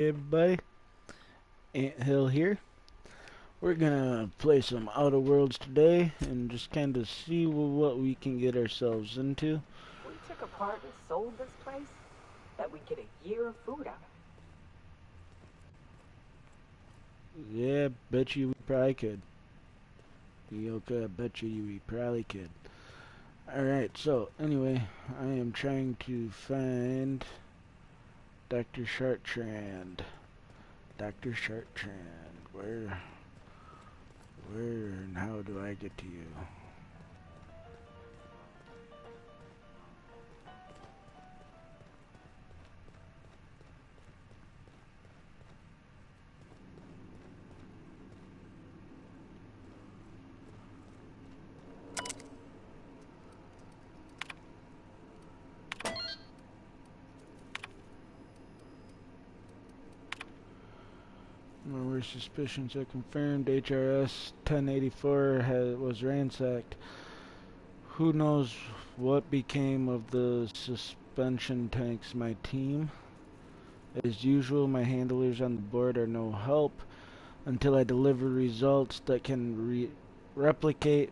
Everybody, Ant Hill here. We're gonna play some Outer Worlds today and just kind of see what we can get ourselves into. We took apart and sold this place, that we'd get a year of food out Yeah, bet you we probably could. Yoka, bet you we probably could. Alright, so anyway, I am trying to find Dr. Chartrand. Dr. Chartrand, where and how do I get to you? Where suspicions are confirmed, HRS 1084 was ransacked. Who knows what became of the suspension tanks? My team? As usual, my handlers on the board are no help until I deliver results that can replicate,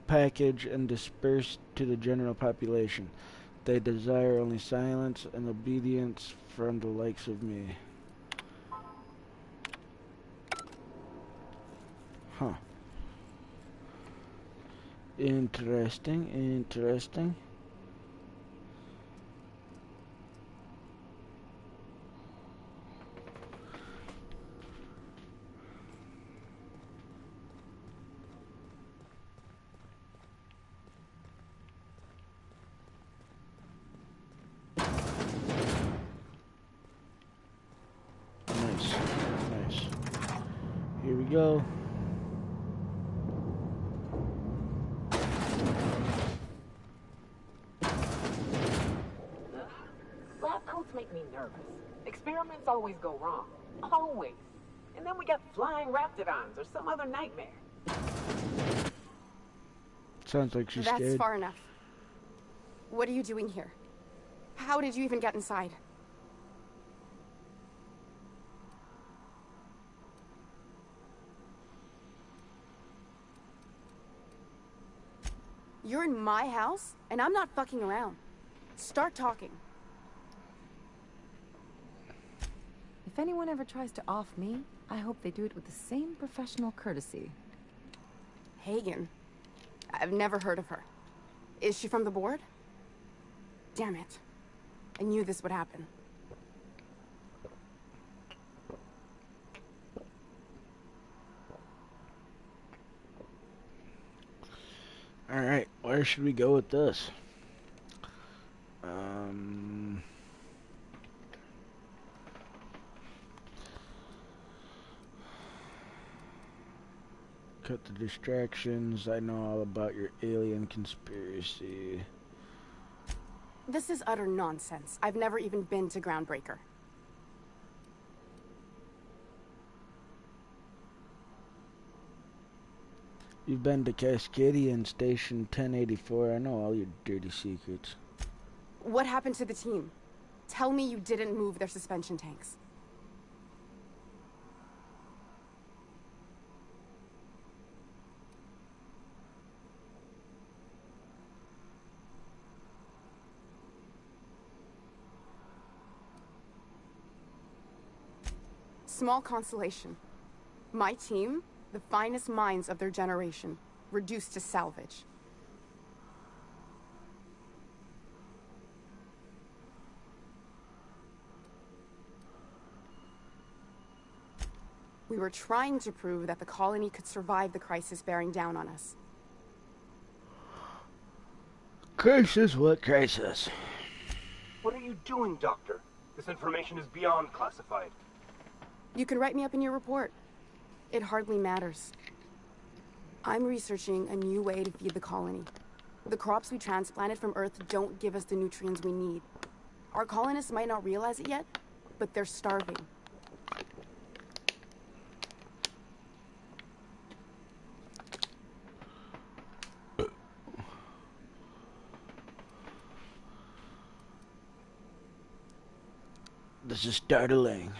package, and disperse to the general population. They desire only silence and obedience from the likes of me. Huh. Interesting, interesting. Nice, nice. Here we go. Lab coats make me nervous. Experiments always go wrong. Always. And then we got flying raptidons or some other nightmare. Sounds like she's That's scared. far enough. What are you doing here? How did you even get inside? You're in my house, and I'm not fucking around. Start talking. If anyone ever tries to off me, I hope they do it with the same professional courtesy. Hagen. I've never heard of her. Is she from the board? Damn it. I knew this would happen. Alright, where should we go with this? Cut the distractions. I know all about your alien conspiracy. This is utter nonsense. I've never even been to Groundbreaker. You've been to Cascadian Station 1084. I know all your dirty secrets. What happened to the team? Tell me you didn't move their suspension tanks. Small consolation. My team, the finest minds of their generation, reduced to salvage. We were trying to prove that the colony could survive the crisis bearing down on us. Crisis? What crisis? What are you doing, Doctor? This information is beyond classified. You can write me up in your report. It hardly matters. I'm researching a new way to feed the colony. The crops we transplanted from Earth don't give us the nutrients we need. Our colonists might not realize it yet, but they're starving. This is startling.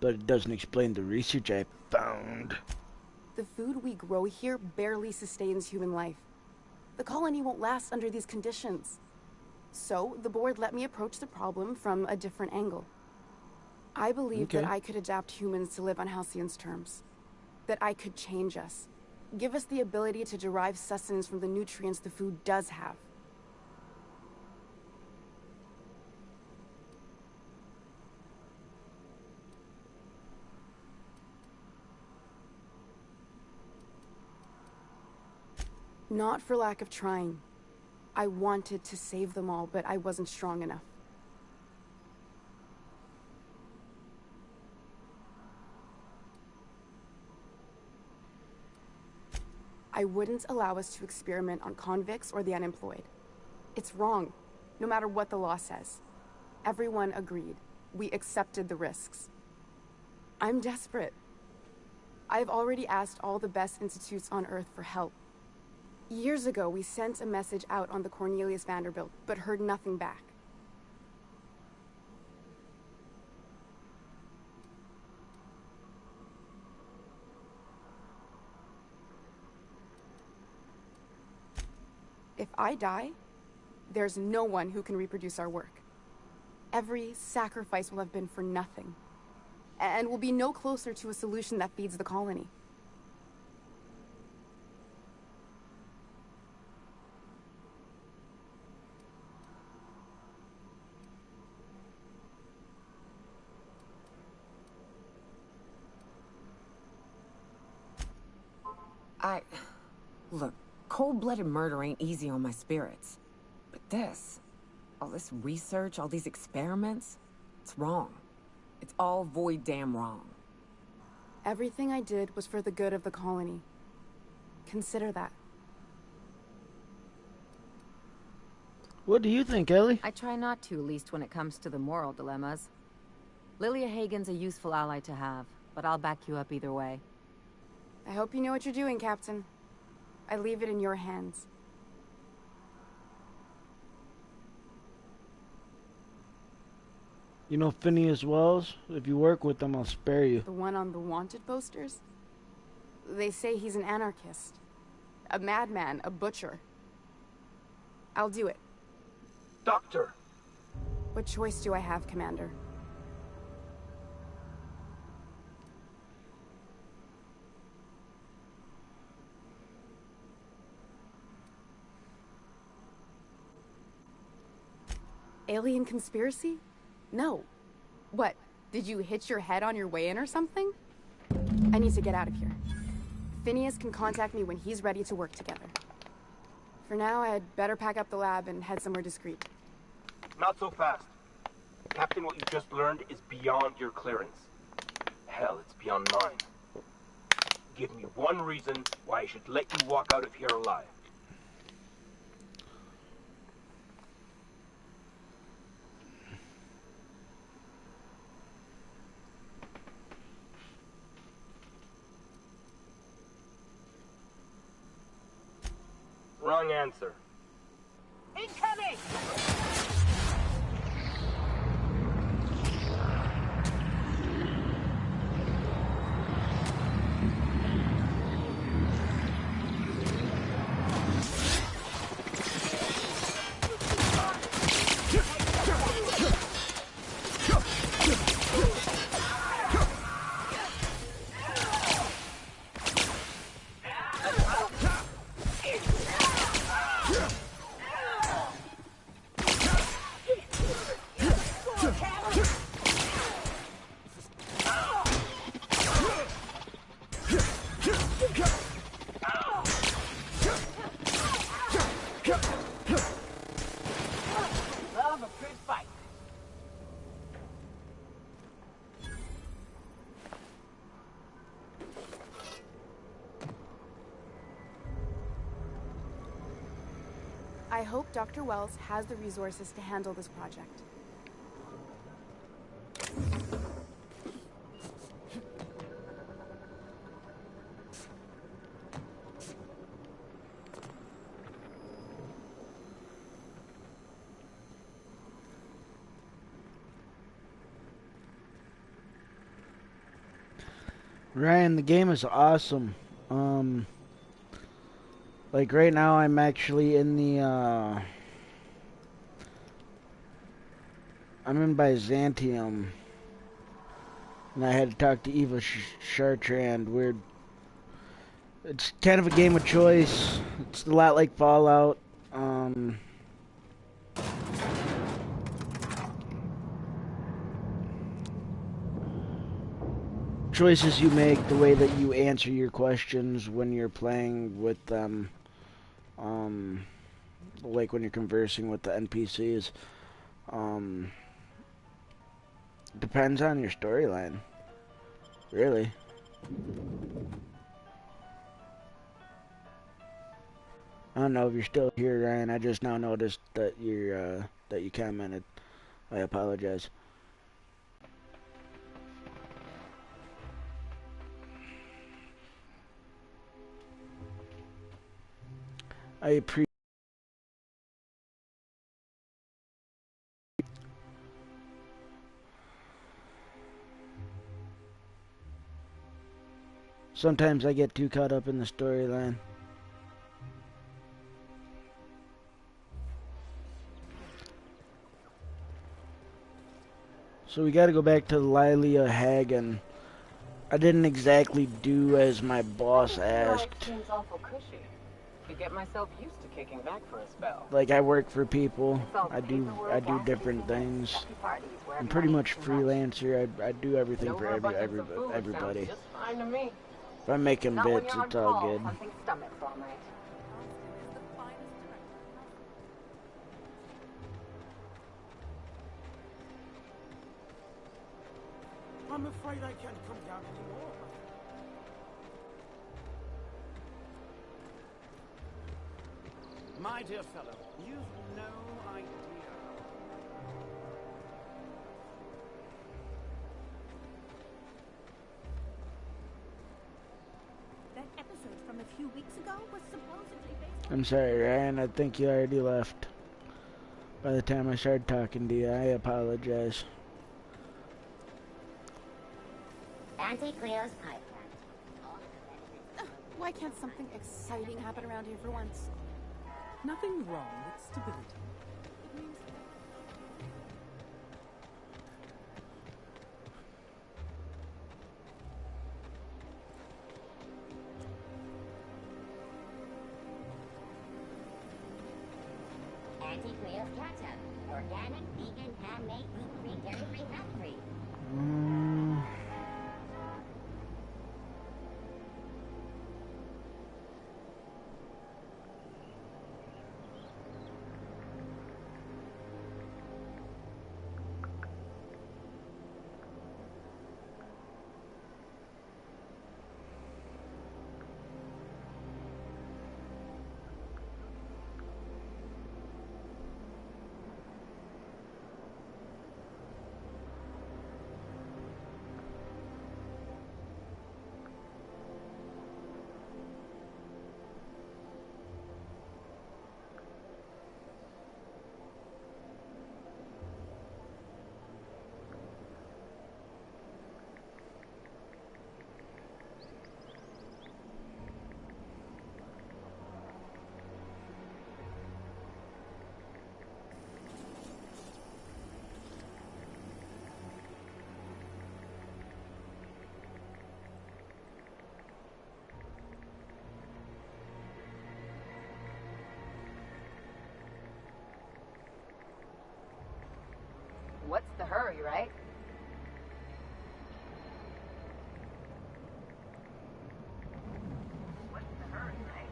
but it doesn't explain the research I found. The food we grow here barely sustains human life. The colony won't last under these conditions. So, the board let me approach the problem from a different angle. I believed that I could adapt humans to live on Halcyon's terms. That I could change us. Give us the ability to derive sustenance from the nutrients the food does have. Not for lack of trying. I wanted to save them all, but I wasn't strong enough. I wouldn't allow us to experiment on convicts or the unemployed. It's wrong, no matter what the law says. Everyone agreed. We accepted the risks. I'm desperate. I've already asked all the best institutes on Earth for help. Years ago, we sent a message out on the Cornelius Vanderbilt, but heard nothing back. If I die, there's no one who can reproduce our work. Every sacrifice will have been for nothing, and we'll be no closer to a solution that feeds the colony. Look, cold-blooded murder ain't easy on my spirits. But all this research, all these experiments, it's wrong. It's all void damn wrong. Everything I did was for the good of the colony. Consider that. What do you think, Ellie? I try not to, least when it comes to the moral dilemmas. Lilia Hagen's a useful ally to have, but I'll back you up either way. I hope you know what you're doing, Captain. I leave it in your hands. You know Phineas Wells? If you work with him, I'll spare you. The one on the wanted posters? They say he's an anarchist. A madman, a butcher. I'll do it. Doctor! What choice do I have, Commander? Alien conspiracy? No. What, did you hit your head on your way in or something? I need to get out of here. Phineas can contact me when he's ready to work together. For now, I'd better pack up the lab and head somewhere discreet. Not so fast. Captain, what you just learned is beyond your clearance. Hell, it's beyond mine. Give me one reason why I should let you walk out of here alive. Wrong answer. Incoming! Love a good fight. I hope Dr. Wells has the resources to handle this project. Ryan, the game is awesome. Like right now, I'm actually in the I'm in Byzantium, and I had to talk to Eva Chartrand. It's kind of a game of choice. It's a lot like Fallout. Um, Choices you make, the way that you answer your questions when you're playing with them, um, like when you're conversing with the NPCs, um, depends on your storyline, really. I don't know if you're still here, Ryan. I just now noticed that that you commented. I apologize. I appreciate. Sometimes I get too caught up in the storyline. So we got to go back to Lilia Hagen. I didn't exactly do as my boss asked. Seems awful cushy. Could get myself used to kicking back for a spell. Like I work for people. I do different things. I'm pretty much freelancer. I do everything for everybody. Just fine to me. If I'm making bits, it's all good. I'm afraid I can't come down anymore. My dear fellow, you've no idea. That episode from a few weeks ago was supposedly based on... I'm sorry, Ryan. I think you already left. By the time I started talking to you, I apologize. Auntie Cleo's pipe. Why can't something exciting happen around here for once? Nothing wrong with stability. Auntie Cleo's ketchup. Organic, vegan, handmade, gluten-free, dairy-free, fat-free. What's the hurry, right? What's the hurry, right?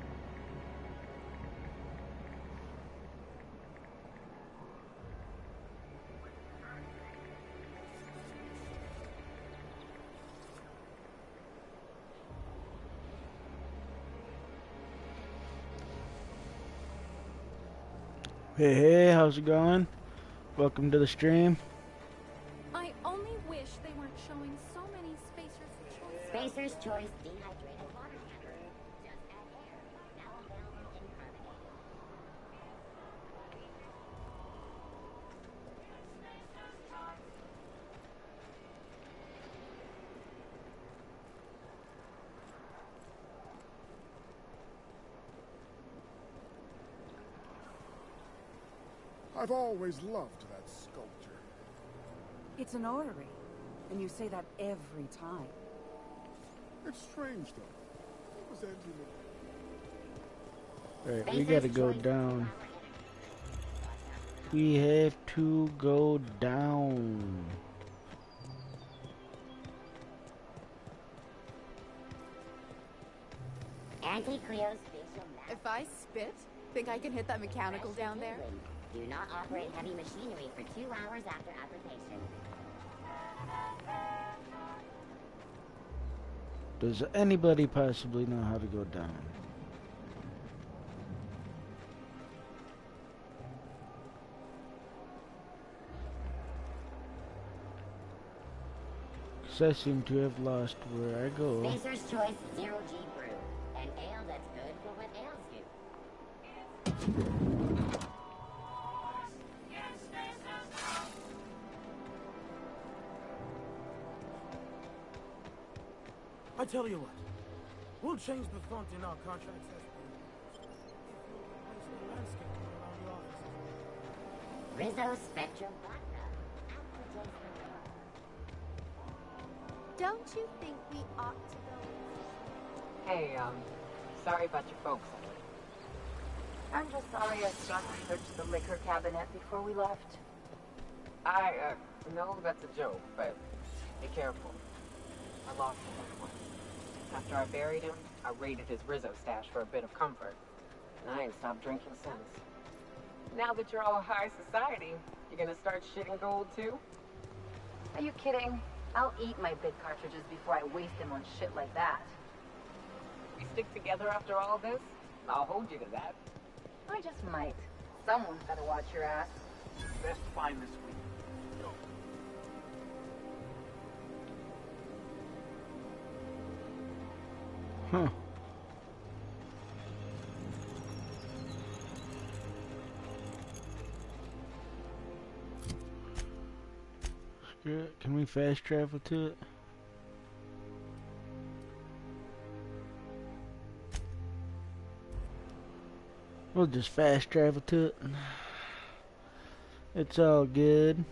Hey, how's it going? Welcome to the stream. I only wish they weren't showing so many Spacer's Choice. Spacer's Choice dehydrated water cannon. Just add air. Now available in carbonate. I've always loved that sculpture. It's an orrery, and you say that every time. It's strange, though. What was Auntie looking? Alright, we gotta go down. We have to go down. Auntie Cleo's facial mask. If I spit, think I can hit that mechanical down there? Do not operate heavy machinery for 2 hours after application. Does anybody possibly know how to go down? Because I seem to have lost where I go. Spacer's Choice Zero G Brew. An ale that's good for what ails you. I tell you what, we'll change the font in our contracts as if you'll replace the landscaping around the office. Rizzo Spectrum Vodka. Don't you think we ought to go? Hey, sorry about your folks. I'm just sorry I stopped to search the liquor cabinet before we left. I know that's a joke, but be careful. I lost him once. After I buried him, I raided his Rizzo stash for a bit of comfort. And I ain't stopped drinking since. Now that you're all high society, you gonna start shitting gold too? Are you kidding? I'll eat my bid cartridges before I waste them on shit like that. We stick together after all this? I'll hold you to that. I just might. Someone's gotta watch your ass. Best find this week. Go. Huh. Screw it. Can we fast travel to it? We'll just fast travel to it. It's all good.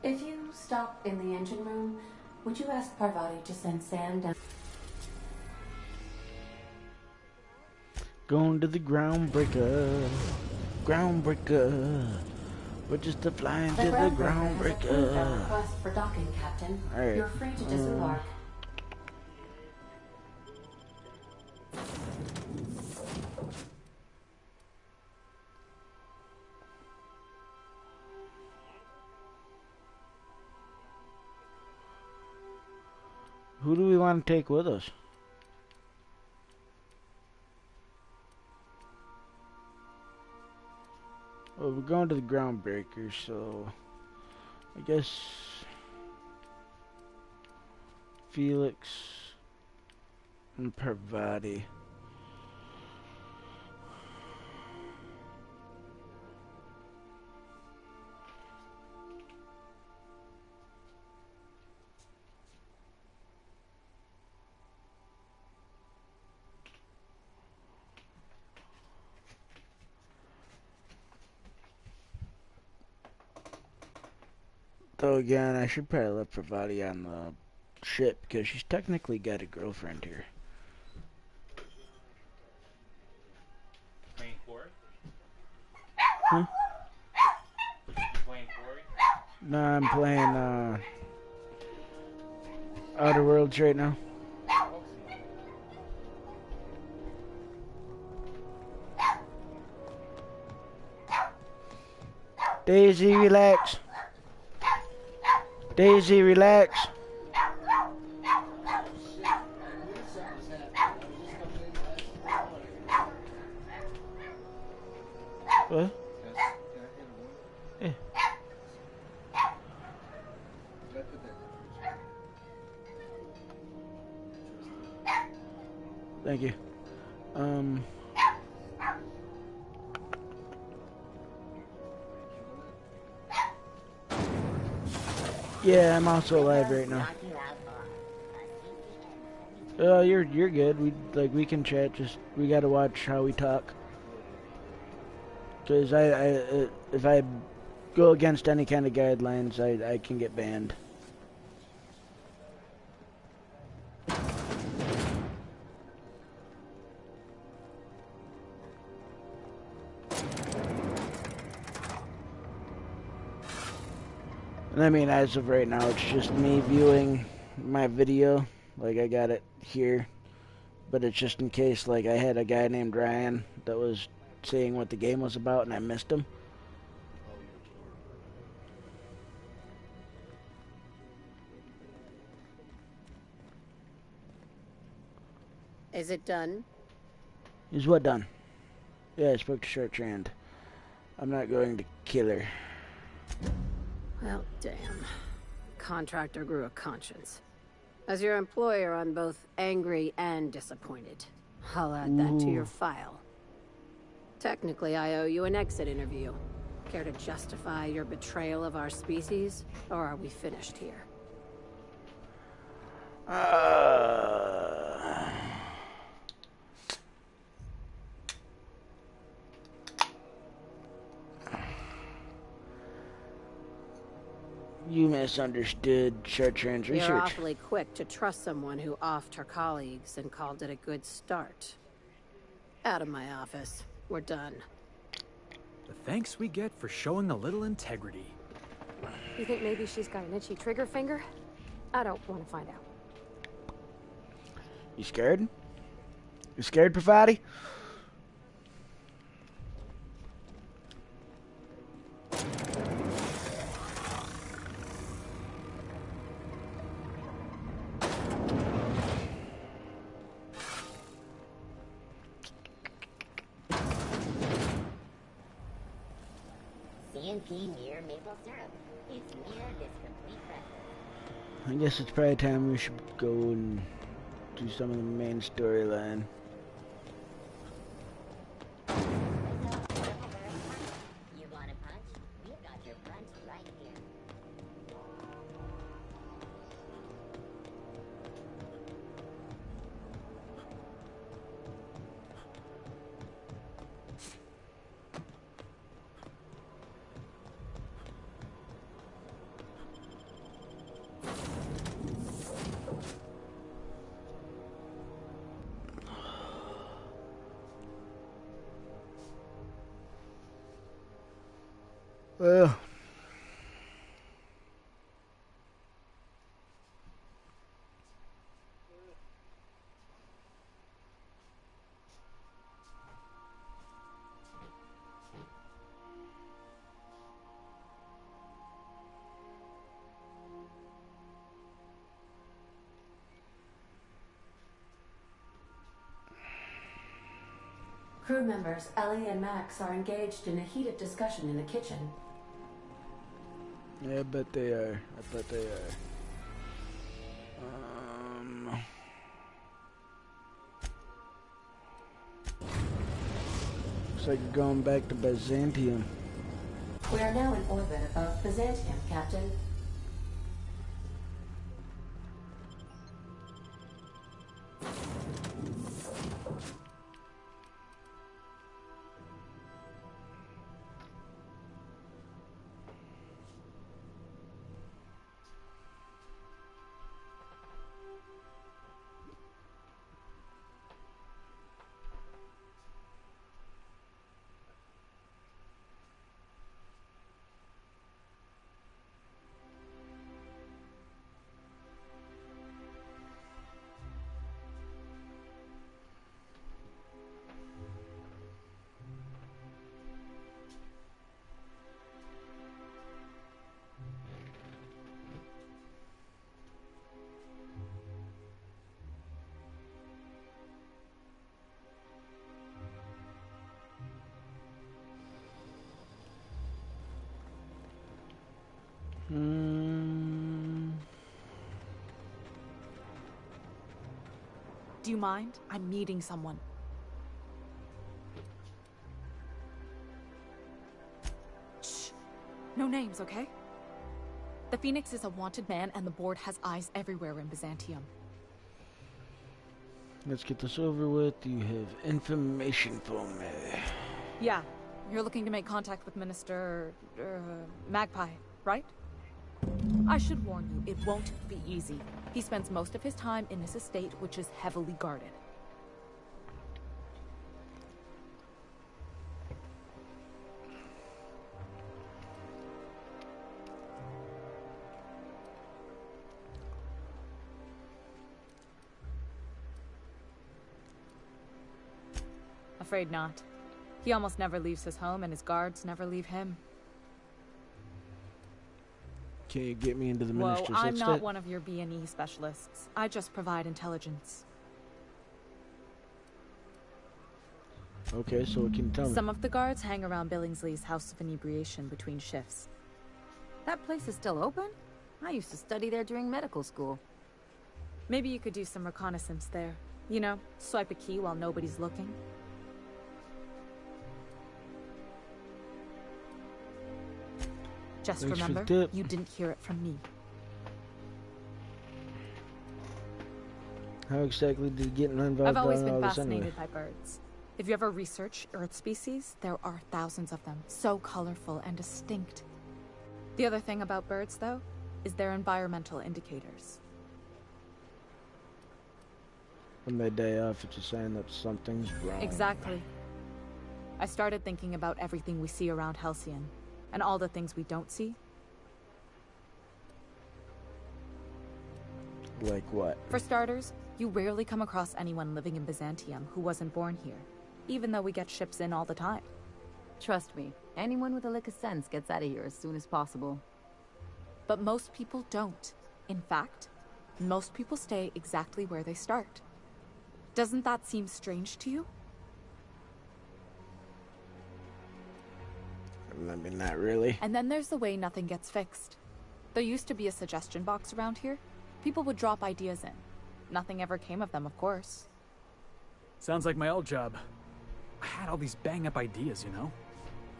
If you stop in the engine room, would you ask Parvati to send Sam down? Going to the groundbreaker. Groundbreaker. We're just flying to the Has approved our groundbreaker. request for docking, Captain. Alright. You're free to disembark. Who do we want to take with us? Well, we're going to the groundbreaker, so I guess Felix and Parvati. Though again, I should probably let Parvati on the ship because she's technically got a girlfriend here. Playing Quarry? Huh? Playing Quarry? No, I'm playing Outer Worlds right now. Daisy, relax. Daisy, relax. What? Yeah. Thank you. Yeah, I'm also alive right now. You're good. We can chat. Just we gotta watch how we talk. Cause if I go against any kind of guidelines, I can get banned. And I mean, as of right now, it's just me viewing my video. Like, I got it here. But it's just in case, like, I had a guy named Ryan that was saying what the game was about and I missed him. Is it done? Is what done? Yeah, I spoke to Chartrand. I'm not going to kill her. Well, damn. Contractor grew a conscience. As your employer, I'm both angry and disappointed. I'll add that to your file. Technically, I owe you an exit interview. Care to justify your betrayal of our species, or are we finished here? You misunderstood Chartrand's research. You're awfully quick to trust someone who offed her colleagues and called it a good start. Out of my office. We're done. The thanks we get for showing a little integrity. You think maybe she's got an itchy trigger finger? I don't want to find out. You scared? You scared, Pravati? CNP near maple syrup. It's near this complete breakfast. I guess it's probably time we should go and do some of the main storyline. You want a punch? We've got your punch right here. Well, Crew members Ellie and Max are engaged in a heated discussion in the kitchen. yeah, I bet they are. I bet they are. Looks like you're going back to Byzantium. We are now in orbit above Byzantium, Captain. Do you mind? I'm meeting someone. Shh. No names, okay? The Phoenix is a wanted man, and the board has eyes everywhere in Byzantium. Let's get this over with. You have information for me. Yeah, you're looking to make contact with Minister... Magpie, right? I should warn you, it won't be easy. He spends most of his time in his estate, which is heavily guarded. Afraid not. He almost never leaves his home, and his guards never leave him. Can you get me into the Whoa, minister's I'm not estate? one of your B&E specialists. I just provide intelligence. Okay, so what can you tell me? Some of the guards hang around Billingsley's House of Inebriation between shifts. That place is still open? I used to study there during medical school. Maybe you could do some reconnaissance there. You know, swipe a key while nobody's looking. Just Thanks for the remember, tip. you didn't hear it from me. How exactly did you get involved I've always in been all this fascinated anyway? by birds. If you ever research Earth species, there are thousands of them, so colorful and distinct. The other thing about birds, though, is their environmental indicators. On their day off, it's a sign that something's wrong. Exactly. I started thinking about everything we see around Halcyon, and all the things we don't see. Like what? For starters, you rarely come across anyone living in Byzantium who wasn't born here, even though we get ships in all the time. Trust me, anyone with a lick of sense gets out of here as soon as possible. But most people don't. In fact, most people stay exactly where they start. Doesn't that seem strange to you? I mean, not really. And then there's the way nothing gets fixed. There used to be a suggestion box around here. People would drop ideas in. Nothing ever came of them, of course. Sounds like my old job. I had all these bang-up ideas, you know?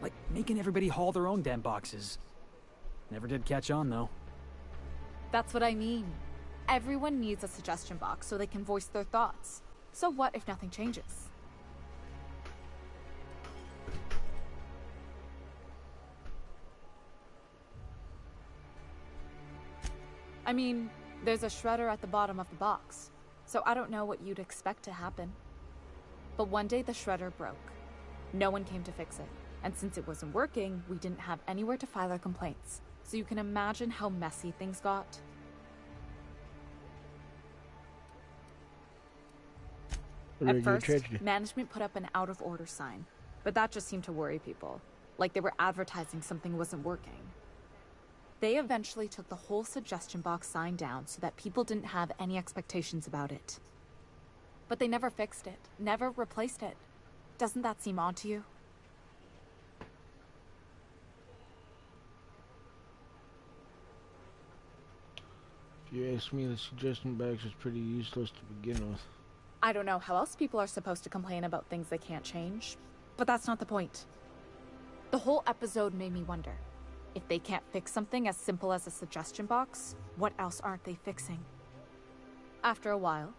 Like making everybody haul their own damn boxes. Never did catch on, though. That's what I mean. Everyone needs a suggestion box so they can voice their thoughts. So what if nothing changes? I mean, there's a shredder at the bottom of the box, so I don't know what you'd expect to happen. But one day the shredder broke. No one came to fix it, and since it wasn't working, we didn't have anywhere to file our complaints. So you can imagine how messy things got. At first, management put up an out-of-order sign, but that just seemed to worry people, like they were advertising something wasn't working. They eventually took the whole suggestion box sign down so that people didn't have any expectations about it. But they never fixed it, never replaced it. Doesn't that seem odd to you? If you ask me, the suggestion box is pretty useless to begin with. I don't know how else people are supposed to complain about things they can't change, but that's not the point. The whole episode made me wonder, if they can't fix something as simple as a suggestion box, what else aren't they fixing? After a while,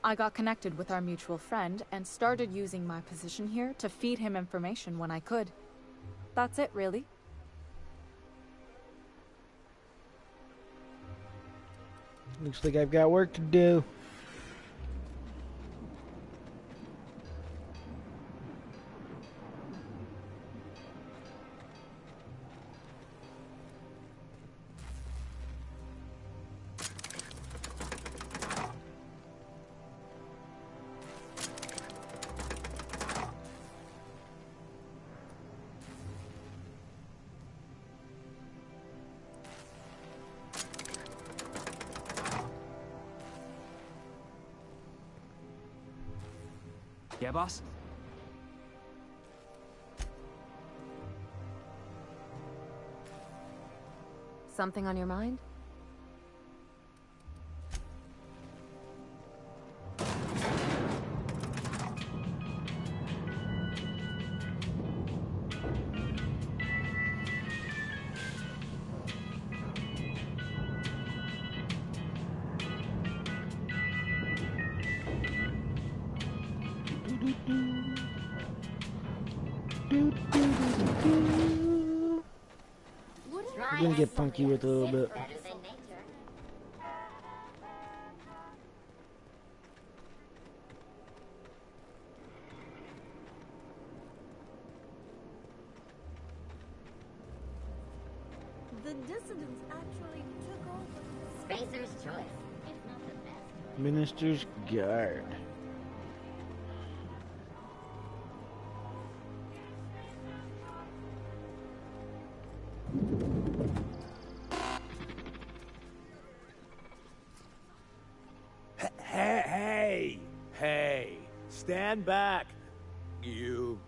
I got connected with our mutual friend and started using my position here to feed him information when I could. That's it, really. Looks like I've got work to do. Yeah, boss? Something on your mind? We're gonna get funky with it a little bit. The dissidents actually took over. Spacer's choice. It's not the best. Minister's Guard. Hey, stand back, you.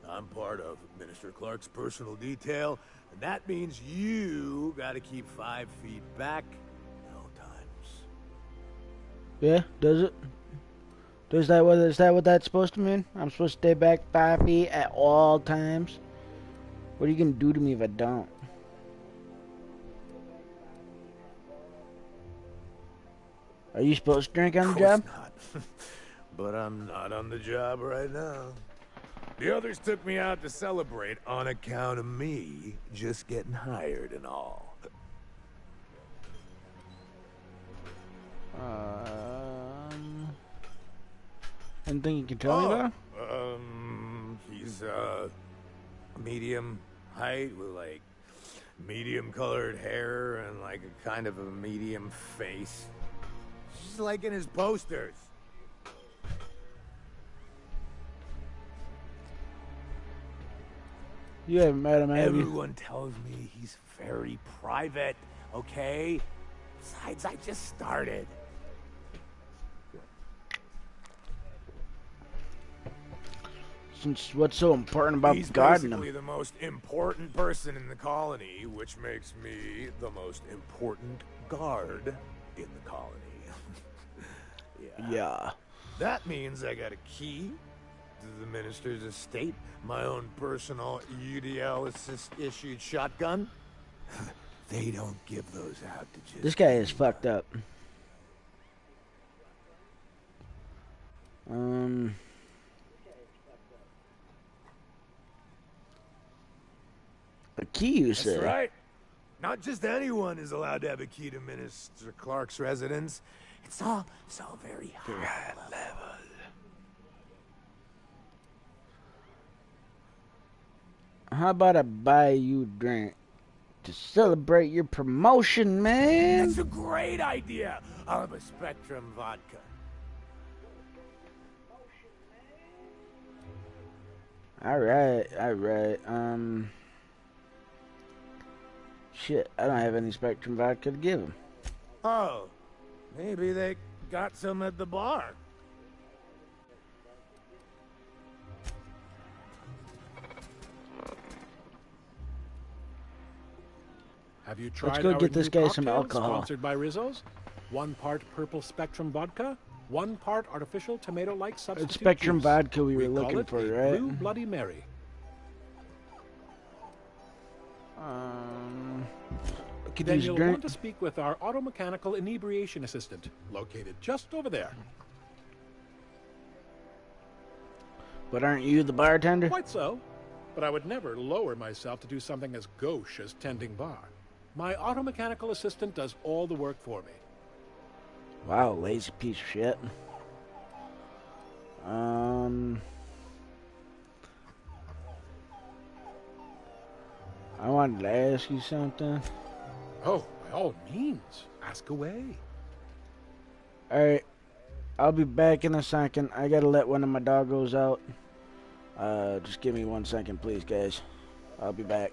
I'm part of Minister Clark's personal detail, and that means you gotta keep 5 feet back at all times. Yeah, does it? Is that what that's supposed to mean? I'm supposed to stay back 5 feet at all times? What are you gonna do to me if I don't? Are you supposed to drink on the job? Not. But I'm not on the job right now. The others took me out to celebrate on account of me just getting hired and all. Anything you can tell me about? He's medium height with like medium colored hair and like a kind of a medium face. Just like in his posters. You haven't met him, have you? Everyone tells me he's very private, okay? Besides, I just started. Since what's so important about He's guarding basically him? the most important person in the colony, which makes me the most important guard in the colony. Yeah. That means I got a key to the minister's estate, my own personal UDL issued shotgun. They don't give those out to just... This guy is fucked up. A key, you say? That's right. Not just anyone is allowed to have a key to Minister Clark's residence. It's all so very high level. How about I buy you a drink to celebrate your promotion, man? That's a great idea. I'll have a Spectrum vodka. Alright. Shit, I don't have any Spectrum vodka to give him. Oh, maybe they got some at the bar. Have you tried Let's go our get this new guy some cocktail alcohol. Sponsored by Rizzo's. 1 part purple Spectrum vodka, 1 part artificial tomato-like substitute It's Spectrum juice. vodka we were call looking it for, a right? Blue Bloody Mary. Could Then use you'll drink. want to speak with our auto-mechanical inebriation assistant, located just over there. But aren't you the bartender? Quite so. But I would never lower myself to do something as gauche as tending bar. My auto-mechanical assistant does all the work for me. Wow, lazy piece of shit. I wanted to ask you something. Oh, by all means, ask away. Alright, I'll be back in a second. I gotta let one of my doggos out. Just give me 1 second, please, guys. I'll be back.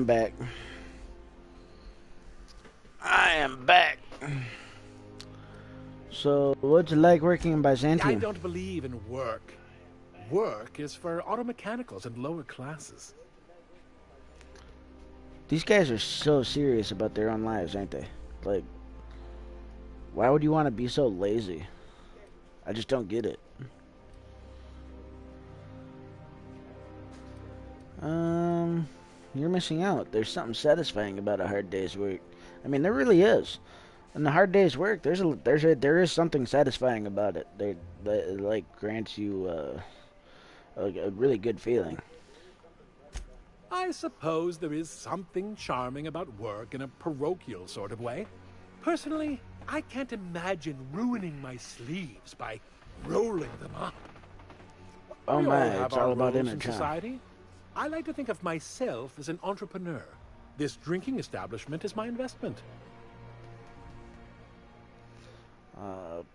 I'm back. I am back. So, what's it like working in Byzantium? I don't believe in work. Work is for auto mechanicals and lower classes. These guys are so serious about their own lives, ain't they? Like, why would you want to be so lazy? I just don't get it. You're missing out. There's something satisfying about a hard day's work. I mean, there really is. In the hard day's work, there is something satisfying about it. It like grants you a really good feeling. I suppose there is something charming about work in a parochial sort of way. Personally, I can't imagine ruining my sleeves by rolling them up. Oh We my, all have it's our all about roles in image, huh? society. I like to think of myself as an entrepreneur. This drinking establishment is my investment.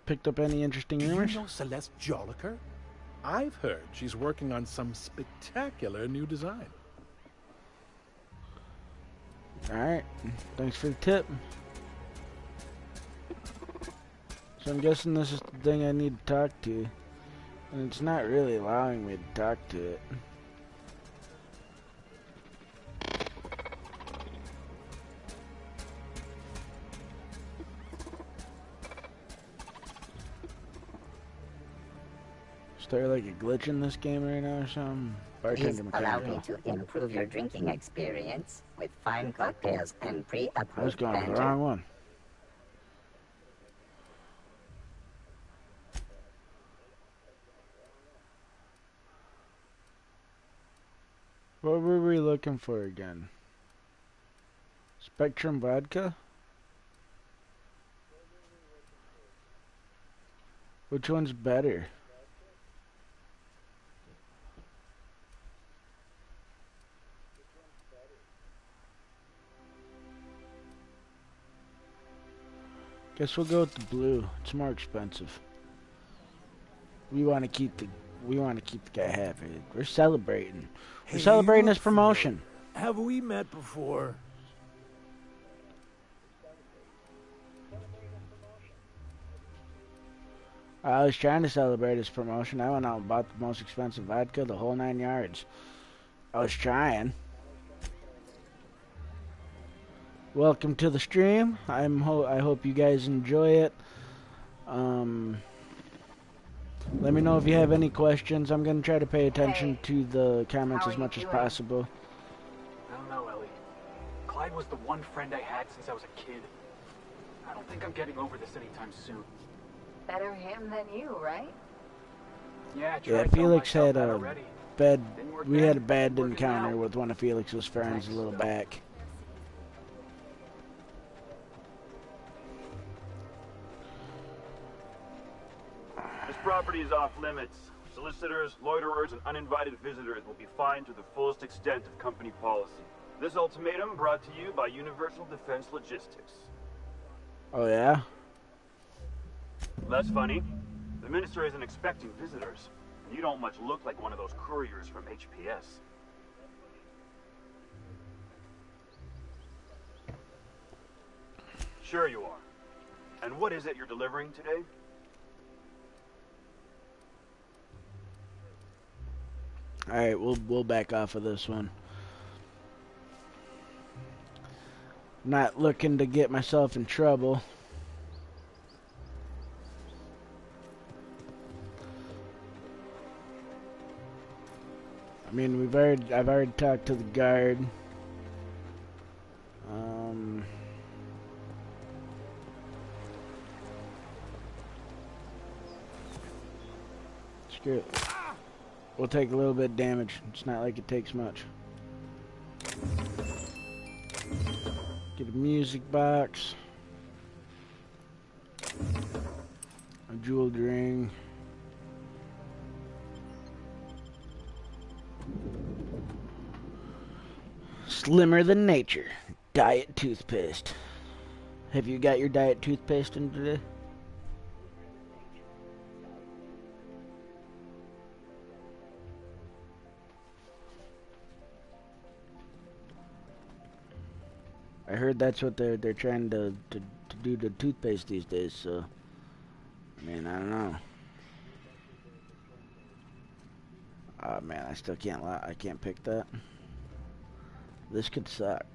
Picked up any interesting Do rumors? you know Celeste Joliker? I've heard she's working on some spectacular new design. Alright, thanks for the tip. So I'm guessing this is the thing I need to talk to. And it's not really allowing me to talk to it. Is there like a glitch in this game right now or something? Please Bartender allow me mechanical. to improve your drinking experience with fine cocktails and I was pre-approved going to the banter. wrong one. What were we looking for again? Spectrum vodka? Which one's better? Guess we'll go with the blue. It's more expensive. We want to keep the guy happy. We're celebrating. We're celebrating this promotion. Have we met before? I was trying to celebrate his promotion. I went out and bought the most expensive vodka, the whole 9 yards. I was trying. Welcome to the stream. I hope you guys enjoy it. Let me know if you have any questions. I'm going to try to pay attention to the comments as much as possible. I don't know, Ellie. Clyde was the one friend I had since I was a kid. I don't think I'm getting over this anytime soon. Better him than you, right? Yeah, Yeah, Felix had a bad. We had a bad encounter with one of Felix's friends a little back. This property is off limits. Solicitors, loiterers, and uninvited visitors will be fined to the fullest extent of company policy. This ultimatum brought to you by Universal Defense Logistics. Oh yeah? Less funny. The minister isn't expecting visitors. And you don't much look like one of those couriers from HPS. Sure you are. And what is it you're delivering today? Alright, we'll back off of this one. Not looking to get myself in trouble. I mean, I've already talked to the guard. Screw it. We'll take a little bit of damage. It's not like it takes much. Get a music box. A jeweled ring. Slimmer than nature. Diet toothpaste. Have you got your diet toothpaste in today? I heard that's what they're trying to do to toothpaste these days, so I mean, I don't know. Oh man, I still can't I can't pick that. This could suck.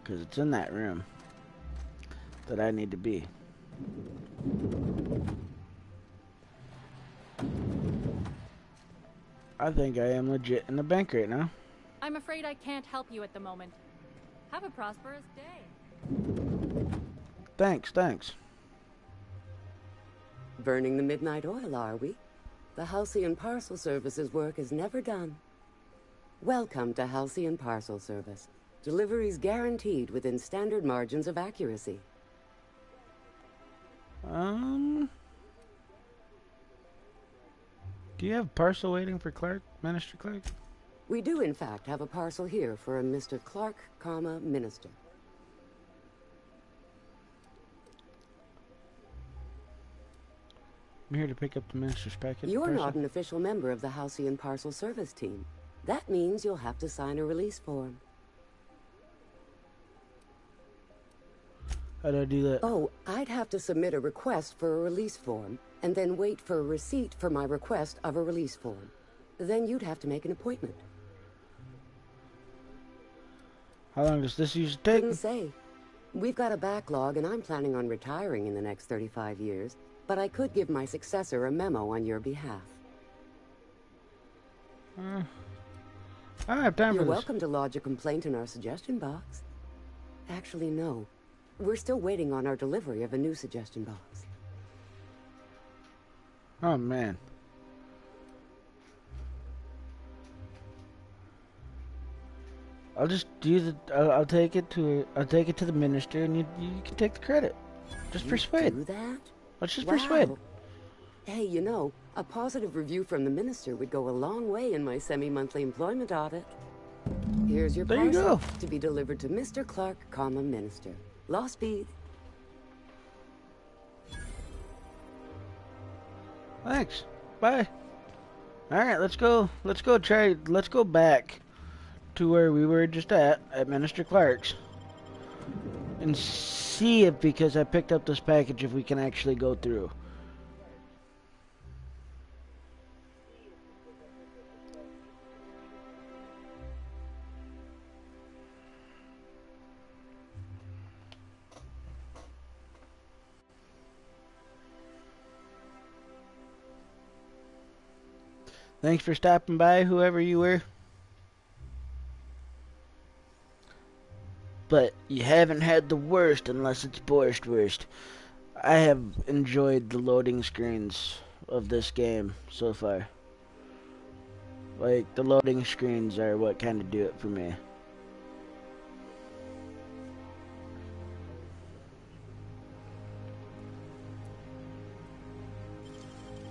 Cause it's in that room that I need to be. I think I am legit in the bank right now. I'm afraid I can't help you at the moment. Have a prosperous day. Thanks. Burning the midnight oil, are we? The Halcyon Parcel Service's work is never done. Welcome to Halcyon Parcel Service. Deliveries guaranteed within standard margins of accuracy. Do you have a parcel waiting for Clark, Minister Clark? We do, in fact, have a parcel here for a Mr. Clark, Minister. I'm here to pick up the minister's package. You're not an official member of the Halcyon Parcel Service team. That means you'll have to sign a release form. How do I do that? Oh, I'd have to submit a request for a release form, and then wait for a receipt for my request of a release form. Then you'd have to make an appointment. How long does this usually take? Couldn't say. We've got a backlog, and I'm planning on retiring in the next 35 years, but I could give my successor a memo on your behalf. I don't have time for this. You're welcome to lodge a complaint in our suggestion box. Actually, no. We're still waiting on our delivery of a new suggestion box. Oh man. I'll just do the. I'll take it to the minister, and you can take the credit. Just persuade. Do that? Let's just Wow. persuade. Hey, you know, a positive review from the minister would go a long way in my semi-monthly employment audit. Here's your There you parcel go. to be delivered to Mr. Clark, Minister. Law speed. Thanks. Bye. All right, let's go. Let's go back to where we were just at Minister Clark's, and see if, because I picked up this package, if we can actually go through. Thanks for stopping by, whoever you were. But you haven't had the worst unless it's Borscht. I have enjoyed the loading screens of this game so far. Like, the loading screens are what kind of do it for me.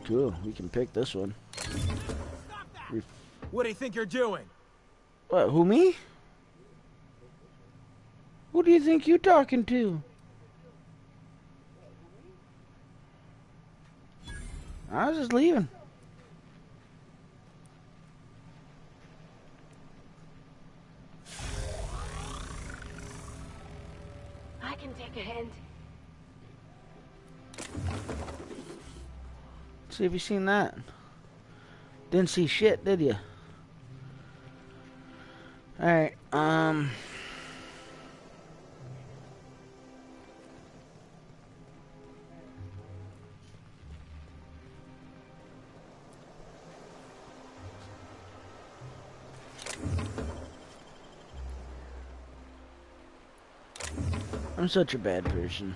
Cool, we can pick this one. What do you think you're doing? What, who, me? Who do you think you're talking to? I was just leaving. I can take a hint. See if you seen that. Didn't see shit, did you? Alright, I'm such a bad person.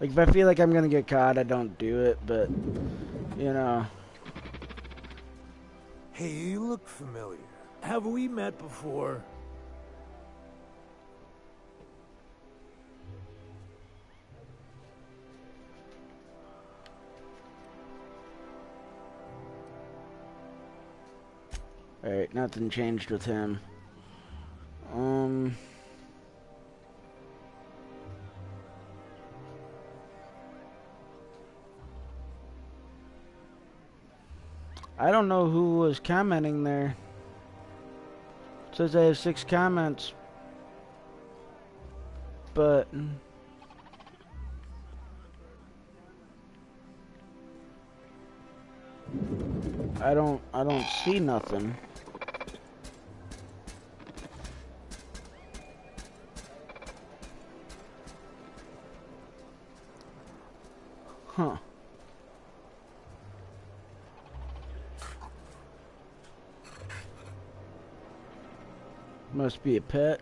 Like, if I feel like I'm gonna get caught, I don't do it, but, you know. Hey, you look familiar. Have we met before? Alright, nothing changed with him. I don't know who was commenting there. says I have 6 comments, but I don't see nothing. Huh. Must be a pet.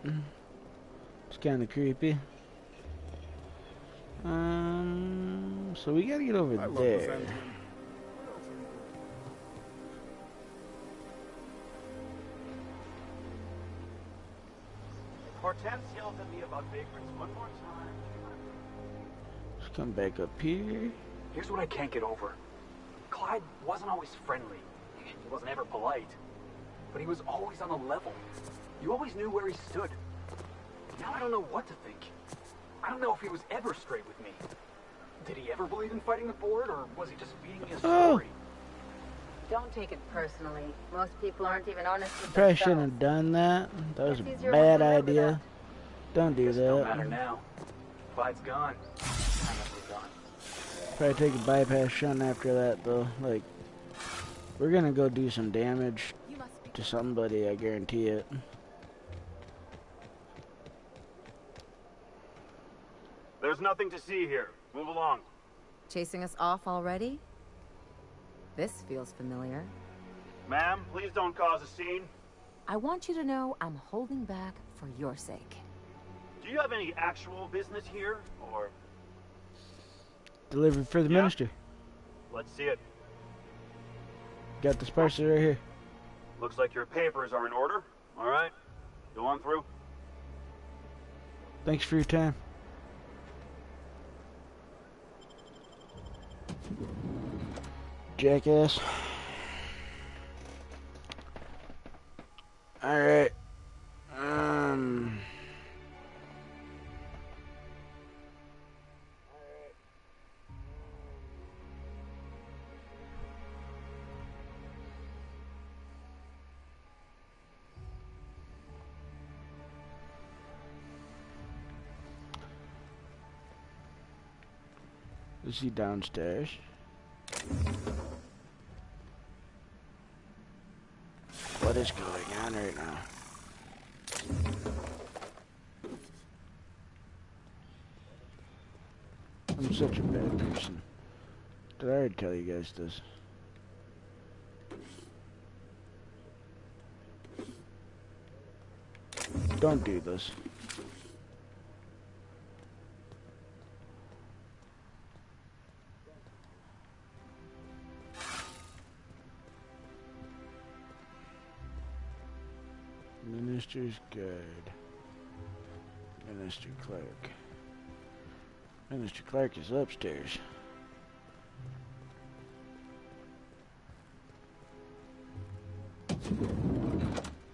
It's kind of creepy. So we gotta get over there. Cortez yelled at me about vagrants one more time. Let's come back up here. Here's what I can't get over. Clyde wasn't always friendly. He wasn't ever polite. But he was always on a level. You always knew where he stood. Now I don't know what to think. I don't know if he was ever straight with me. Did he ever believe in fighting the board, or was he just feeding me a story? Don't take it personally. Most people aren't even honest with Probably themselves. shouldn't have done that. That was a bad idea. Don't do Don't that. matter now. Clyde's gone. I must be gone. Probably take a bypass shun after that, though. Like, we're gonna go do some damage to somebody, I guarantee it. There's nothing to see here. Move along. Chasing us off already? This feels familiar. Ma'am, please don't cause a scene. I want you to know I'm holding back for your sake. Do you have any actual business here, or? Delivered for the minister. Let's see it. Got this parcel right here. Looks like your papers are in order. All right, go on through. Thanks for your time. Jackass. Alright. Is he downstairs? What is going on right now? I'm such a bad person. Did I already tell you guys this? Don't do this. Minister's guard. Minister Clark. Minister Clark is upstairs.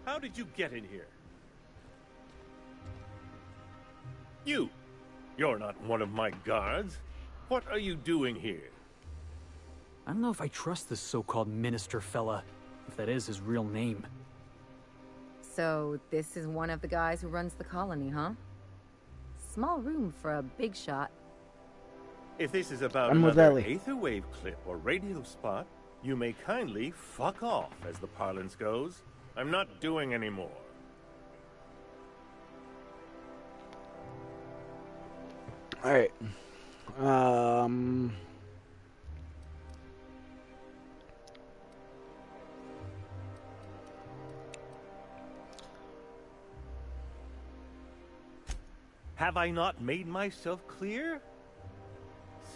How did you get in here? You're not one of my guards. What are you doing here? I don't know if I trust this so-called minister fella, if that is his real name. So, this is one of the guys who runs the colony, huh? Small room for a big shot. If this is about I'm with another Ellie. aetherwave clip or radio spot, you may kindly fuck off, as the parlance goes. I'm not doing any more. Alright. Have I not made myself clear?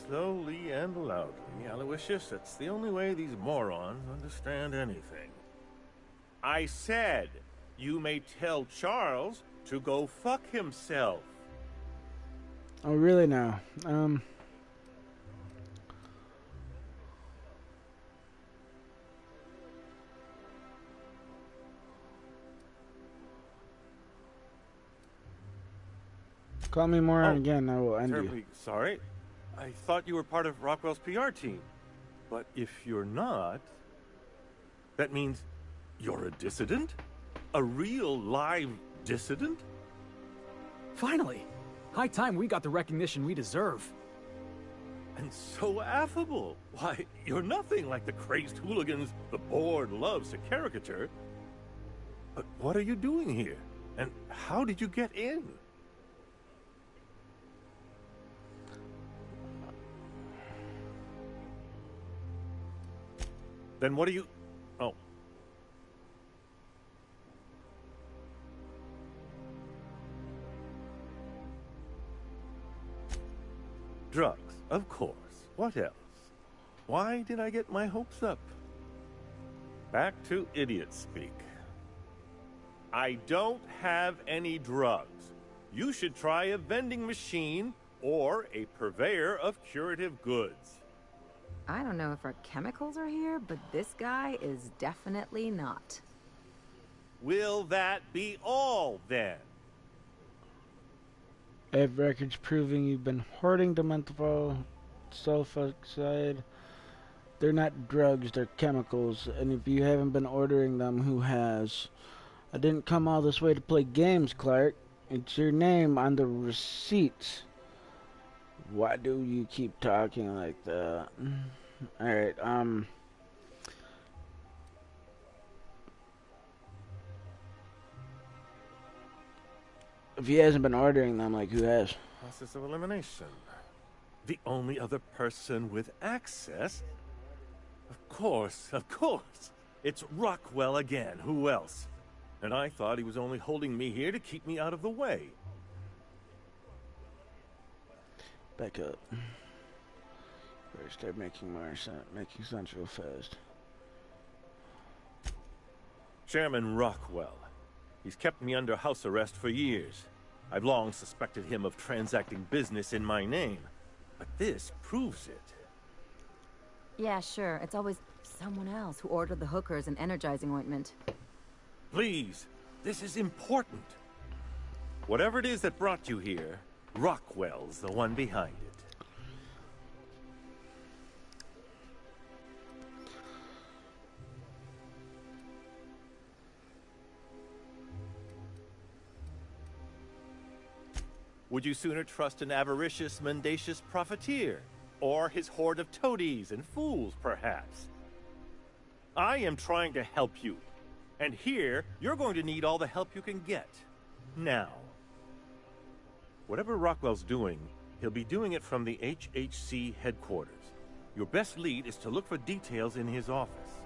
Slowly and loudly, Aloysius. That's the only way these morons understand anything. I said, you may tell Charles to go fuck himself. Oh, really now? Call me moron again, I will end you. Terribly sorry. I thought you were part of Rockwell's PR team. But if you're not, that means you're a dissident? A real live dissident? Finally! High time we got the recognition we deserve. And so affable. Why, you're nothing like the crazed hooligans the board loves to caricature. But what are you doing here? And how did you get in? Then what are you... Oh. Drugs, of course. What else? Why did I get my hopes up? Back to idiot speak. I don't have any drugs. You should try a vending machine or a purveyor of curative goods. I don't know if our chemicals are here, but this guy is definitely not. Will that be all, then? I have records proving you've been hoarding dimethyl sulfoxide. They're not drugs, they're chemicals. And if you haven't been ordering them, who has? I didn't come all this way to play games, Clark. It's your name on the receipts. Why do you keep talking like that? Alright, if he hasn't been ordering them, like, who has? Process of elimination. The only other person with access? Of course, of course. It's Rockwell again. Who else? And I thought he was only holding me here to keep me out of the way. Back up. Better start making more sense, making sense real fast. Chairman Rockwell. He's kept me under house arrest for years. I've long suspected him of transacting business in my name. But this proves it. Yeah, sure. It's always someone else who ordered the hookers and energizing ointment. Please, this is important. Whatever it is that brought you here, Rockwell's the one behind it. Would you sooner trust an avaricious, mendacious profiteer? Or his horde of toadies and fools, perhaps? I am trying to help you. And here, you're going to need all the help you can get. Now. Whatever Rockwell's doing, he'll be doing it from the HHC headquarters. Your best lead is to look for details in his office.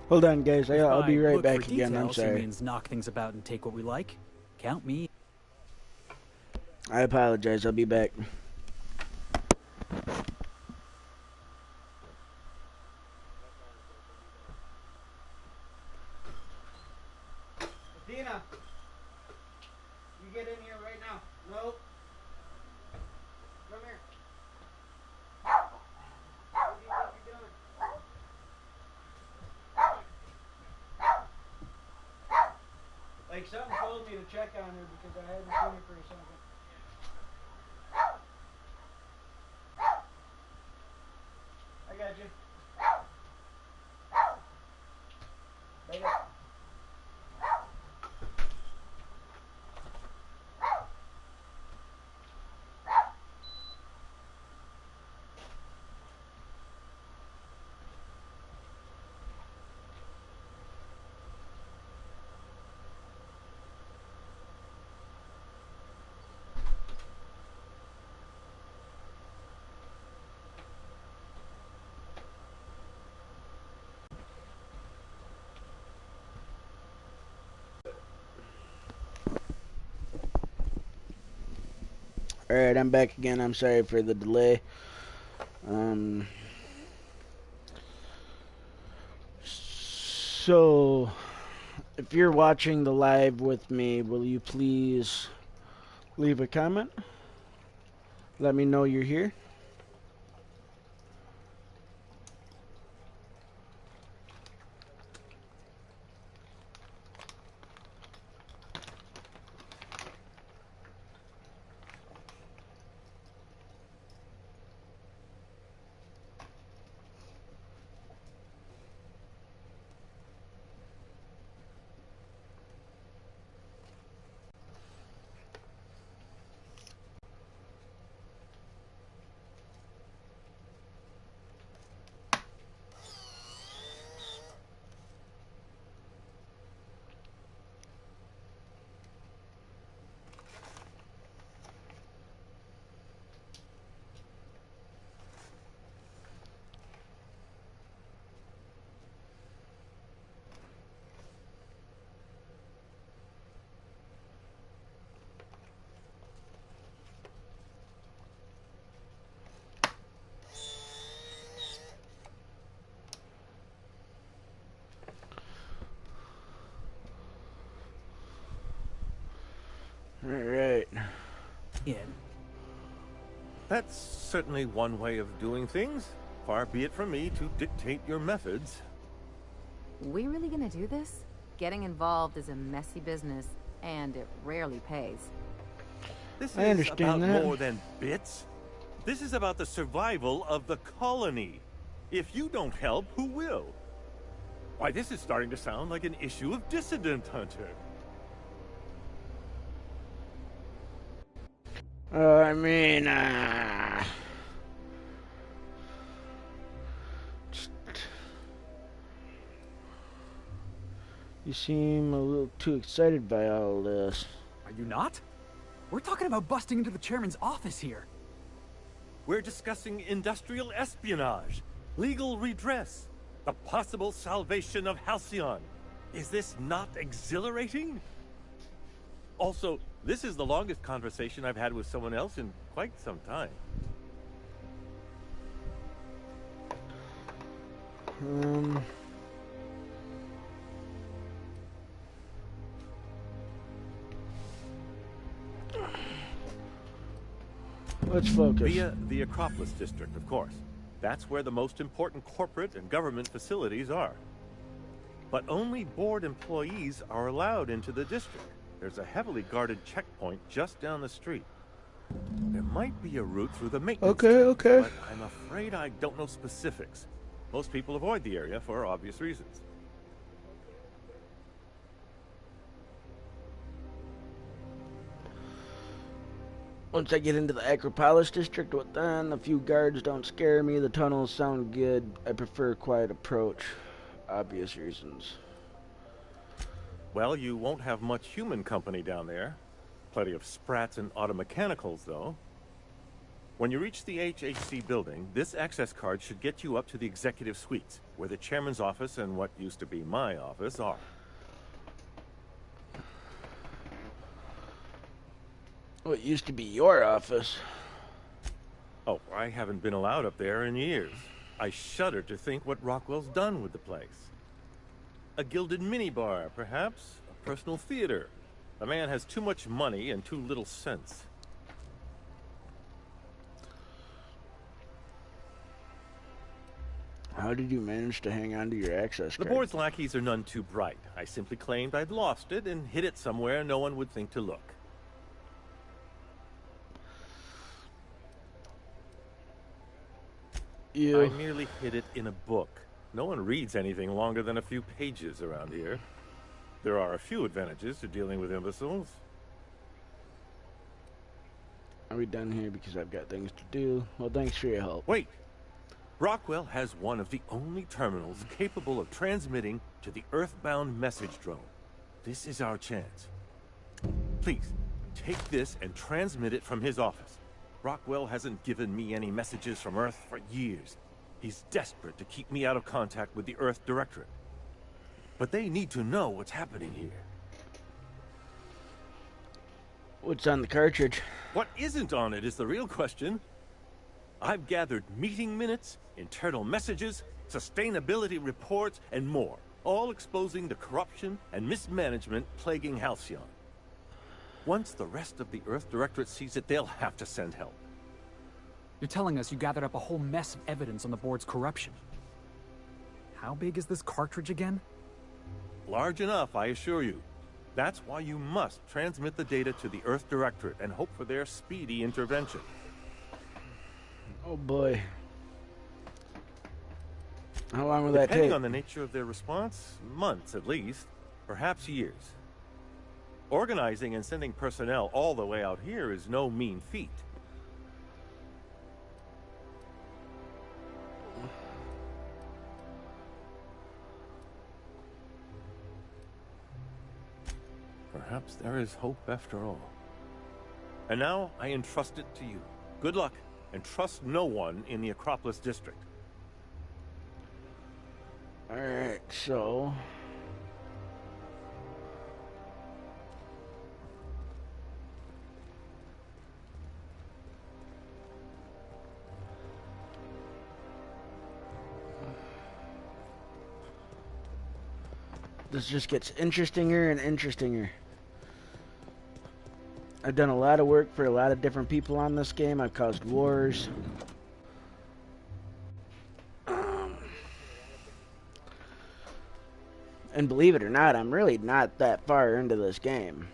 Hold on, guys. I'll be right look back for again. I'm details, it sorry. means knock things about and take what we like. Count me. I apologize. I'll be back. Athena, you get in here right now. Nope. Come here. What do you think you're doing? Like, something told me to check on her because I hadn't seen her for a second. I got you. Bring it. Alright, I'm back again. I'm sorry for the delay. So, if you're watching the live with me, will you please leave a comment? Let me know you're here. Right. In. That's certainly one way of doing things. Far be it from me to dictate your methods. We really gonna do this? Getting involved is a messy business, and it rarely pays. This I is understand about that. more than bits. This is about the survival of the colony. If you don't help, who will? Why, this is starting to sound like an issue of Dissident Hunter. I mean, you seem a little too excited by all this. Are you not? We're talking about busting into the chairman's office here. We're discussing industrial espionage, legal redress, the possible salvation of Halcyon. Is this not exhilarating? Also, this is the longest conversation I've had with someone else in quite some time. Let's focus. Via the Acropolis District, of course. That's where the most important corporate and government facilities are. But only board employees are allowed into the district. There's a heavily guarded checkpoint just down the street. There might be a route through the maintenance tunnel, but I'm afraid I don't know specifics. Most people avoid the area for obvious reasons. Once I get into the Acropolis district, what then? A few guards don't scare me. The tunnels sound good. I prefer a quiet approach. Obvious reasons. Well, you won't have much human company down there. Plenty of sprats and automechanicals, though. When you reach the HHC building, this access card should get you up to the executive suites, where the chairman's office and what used to be my office are. What used to be your office? Oh, I haven't been allowed up there in years. I shudder to think what Rockwell's done with the place. A gilded minibar, perhaps? A personal theater. The man has too much money and too little sense. How did you manage to hang on to your access The card? board's lackeys are none too bright. I simply claimed I'd lost it and hid it somewhere no one would think to look. I merely hid it in a book. No one reads anything longer than a few pages around here. There are a few advantages to dealing with imbeciles. Are we done here because I've got things to do? Well, thanks for your help. Wait! Rockwell has one of the only terminals capable of transmitting to the Earthbound message drone. This is our chance. Please, take this and transmit it from his office. Rockwell hasn't given me any messages from Earth for years. He's desperate to keep me out of contact with the Earth Directorate. But they need to know what's happening here. What's on the cartridge? What isn't on it is the real question. I've gathered meeting minutes, internal messages, sustainability reports, and more, all exposing the corruption and mismanagement plaguing Halcyon. Once the rest of the Earth Directorate sees it, they'll have to send help. You're telling us you gathered up a whole mess of evidence on the board's corruption. How big is this cartridge again? Large enough, I assure you. That's why you must transmit the data to the Earth Directorate and hope for their speedy intervention. Oh boy. How long will that take? Depending on the nature of their response, months at least, perhaps years. Organizing and sending personnel all the way out here is no mean feat. Perhaps there is hope after all. And now I entrust it to you. Good luck, and trust no one in the Acropolis District. Alright, so... This just gets interestinger and interestinger. I've done a lot of work for a lot of different people on this game. I've caused wars. And believe it or not, I'm really not that far into this game.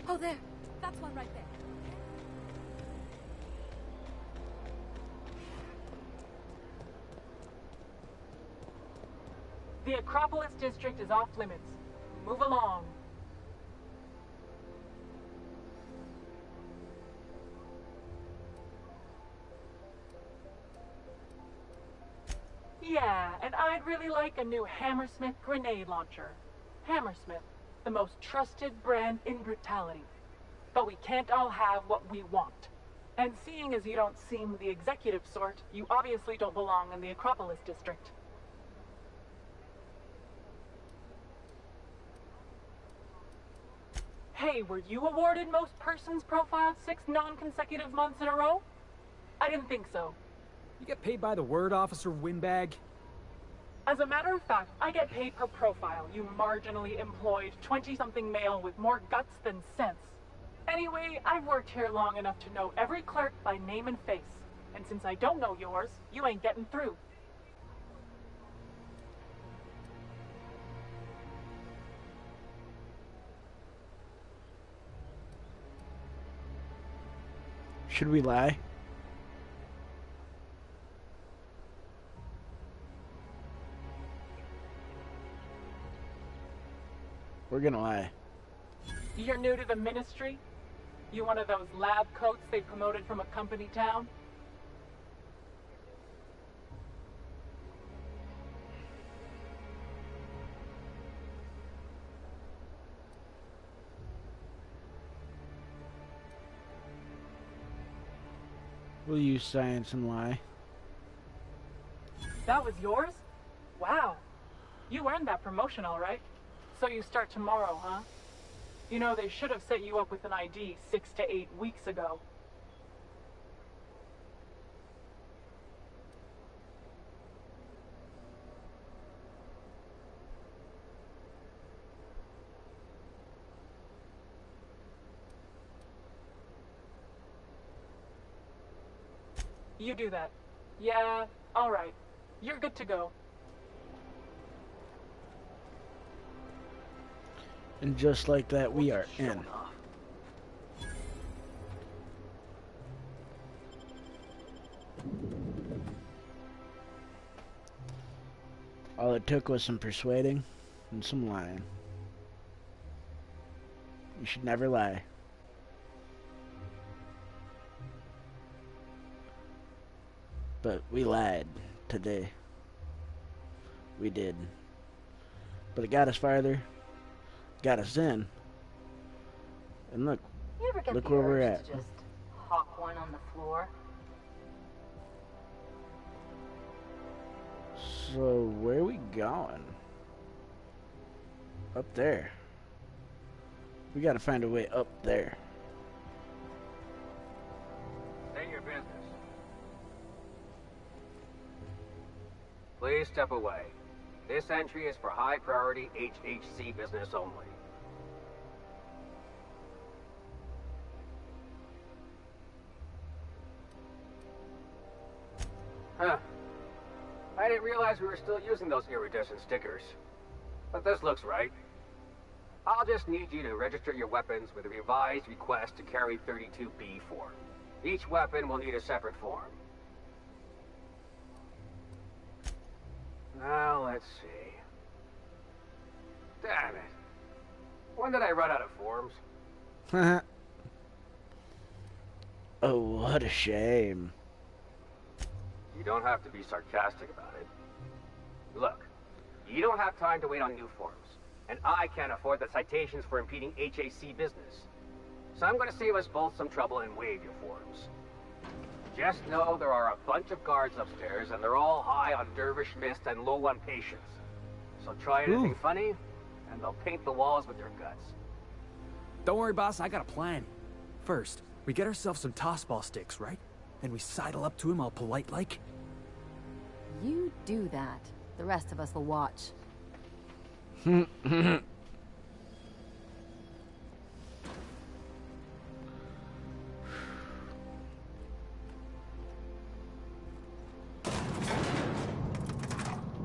Oh, there. That's one right there. The Acropolis district is off limits. Move along. Yeah, and I'd really like a new Hammersmith grenade launcher. Hammersmith, the most trusted brand in brutality. But we can't all have what we want. And seeing as you don't seem the executive sort, you obviously don't belong in the Acropolis district. Hey, were you awarded most persons profiled 6 non-consecutive months in a row? I didn't think so. You get paid by the word, Officer Windbag? As a matter of fact, I get paid per profile, you marginally employed 20-something male with more guts than sense. Anyway, I've worked here long enough to know every clerk by name and face. And since I don't know yours, you ain't getting through. Should we lie? We're gonna lie. You're new to the ministry? You one of those lab coats they promoted from a company town? We'll use science and lie. That was yours? Wow. You earned that promotion, all right. So you start tomorrow, huh? You know, they should have set you up with an ID 6 to 8 weeks ago. You do that. Yeah, all right. You're good to go. And just like that, we are in. All it took was some persuading and some lying. You should never lie. But we lied today. We did. But it got us farther. Got us in. And look. You ever get Look the where we're urge at. to just hawk one on the floor? So where are we going? Up there. We gotta find a way up there. State your business. Please step away. This entry is for high priority HHC business only. Huh. I didn't realize we were still using those iridescent stickers. But this looks right. I'll just need you to register your weapons with a revised request to carry 32B form. Each weapon will need a separate form. Now, let's see. Damn it. When did I run out of forms? Oh, what a shame. You don't have to be sarcastic about it. Look, you don't have time to wait on new forms, and I can't afford the citations for impeding HAC business. So I'm going to save us both some trouble and waive your forms. Just know there are a bunch of guards upstairs, and they're all high on dervish mist and low on patience. So try anything funny, and they'll paint the walls with their guts. Don't worry, boss, I got a plan. First, we get ourselves some tossball sticks, right? Then we sidle up to him all polite-like. You do that. The rest of us will watch.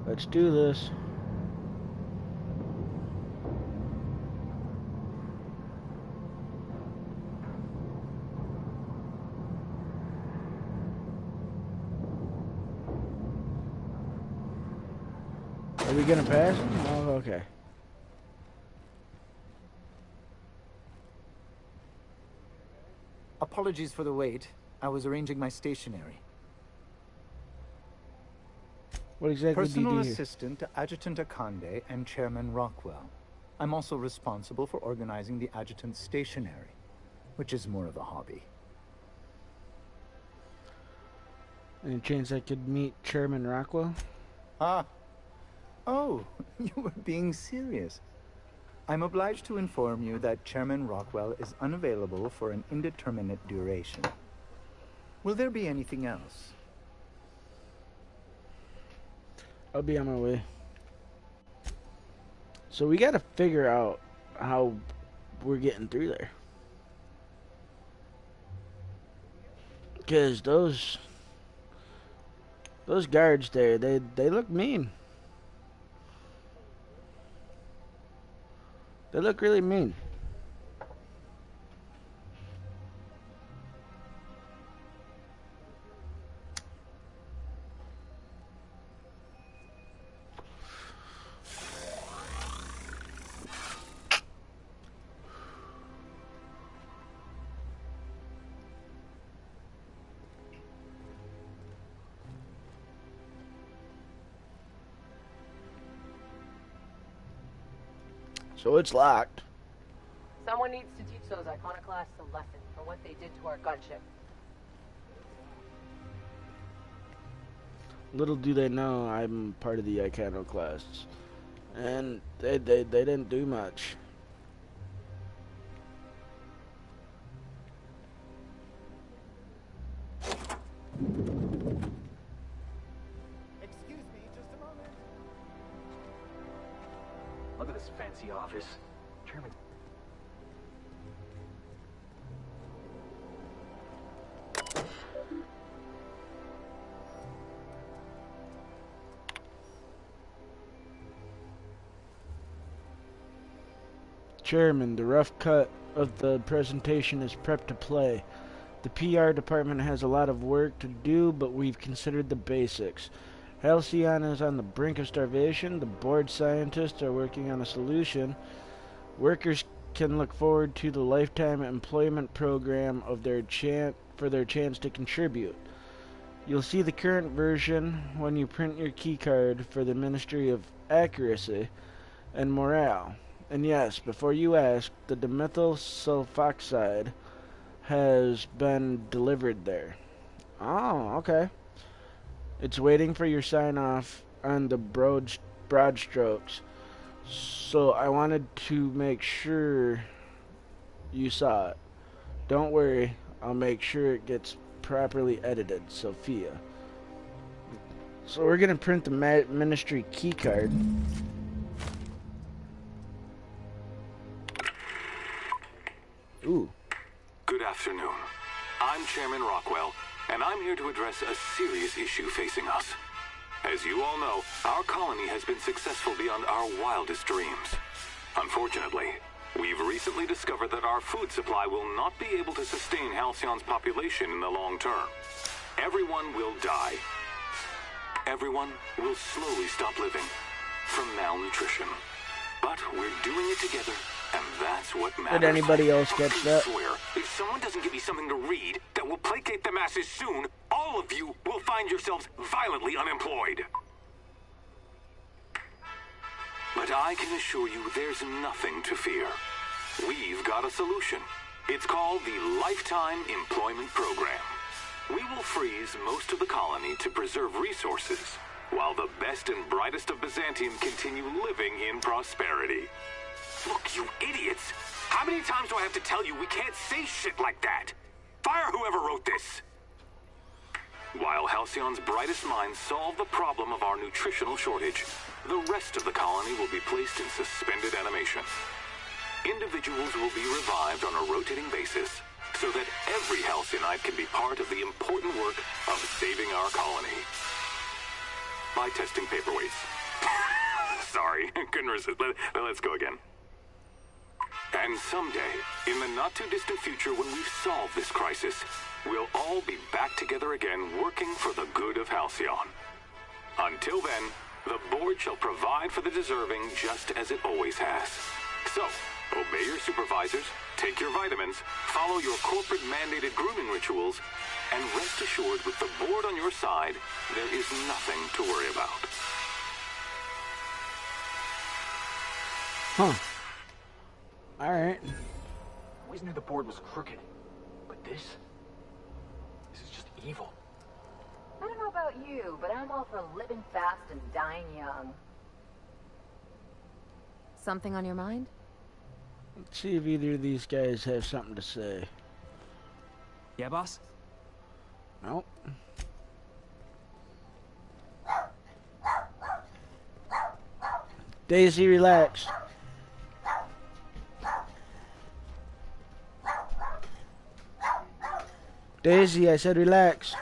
Let's do this. Are we gonna pass him? Oh, okay. Apologies for the wait. I was arranging my stationery. What exactly do you Personal do here? assistant to Adjutant Akande and Chairman Rockwell. I'm also responsible for organizing the adjutant's stationery, which is more of a hobby. Any chance I could meet Chairman Rockwell? Ah. Oh, you were being serious. I'm obliged to inform you that Chairman Rockwell is unavailable for an indeterminate duration. Will there be anything else? I'll be on my way. So we gotta figure out how we're getting through there. Because those guards there, they look mean. They look really mean. So it's locked. Someone needs to teach those iconoclasts a lesson for what they did to our gunship. Little do they know I'm part of the iconoclasts. And they didn't do much. Excuse me, just a moment. Look at this fancy office. Chairman. Chairman, the rough cut of the presentation is prepped to play. The PR department has a lot of work to do, but we've considered the basics. Halcyon is on the brink of starvation. The board scientists are working on a solution. Workers can look forward to the lifetime employment program of their for their chance to contribute. You'll see the current version when you print your keycard for the Ministry of Accuracy and Morale. And yes, before you ask, the dimethyl sulfoxide has been delivered there. Oh, okay. It's waiting for your sign-off on the broad strokes. So I wanted to make sure you saw it. Don't worry, I'll make sure it gets properly edited, Sophia. So we're gonna print the ministry keycard. Ooh. Good afternoon. I'm Chairman Rockwell, and I'm here to address a serious issue facing us. As you all know, our colony has been successful beyond our wildest dreams. Unfortunately, we've recently discovered that our food supply will not be able to sustain Halcyon's population in the long term. Everyone will die. Everyone will slowly stop living from malnutrition. But we're doing it together, and that's what matters. Did anybody else catch that? Swear, if someone doesn't give me something to read that will placate the masses soon, all of you will find yourselves violently unemployed. But I can assure you there's nothing to fear. We've got a solution. It's called the Lifetime Employment Program. We will freeze most of the colony to preserve resources, while the best and brightest of Byzantium continue living in prosperity. Look, you idiots! How many times do I have to tell you we can't say shit like that? Fire whoever wrote this! While Halcyon's brightest minds solve the problem of our nutritional shortage, the rest of the colony will be placed in suspended animation. Individuals will be revived on a rotating basis so that every Halcyonite can be part of the important work of saving our colony. By testing paperweights. Sorry, couldn't resist. Let's go again. And someday, in the not-too-distant future when we've solved this crisis, we'll all be back together again working for the good of Halcyon. Until then, the board shall provide for the deserving just as it always has. So, obey your supervisors, take your vitamins, follow your corporate-mandated grooming rituals, and rest assured with the board on your side, there is nothing to worry about. Huh. Alright. Always knew the board was crooked. But this is just evil. I don't know about you, but I'm all for living fast and dying young. Something on your mind? Let's see if either of these guys have something to say. Yeah, boss? Nope. Daisy, relax. Daisy, I said relax.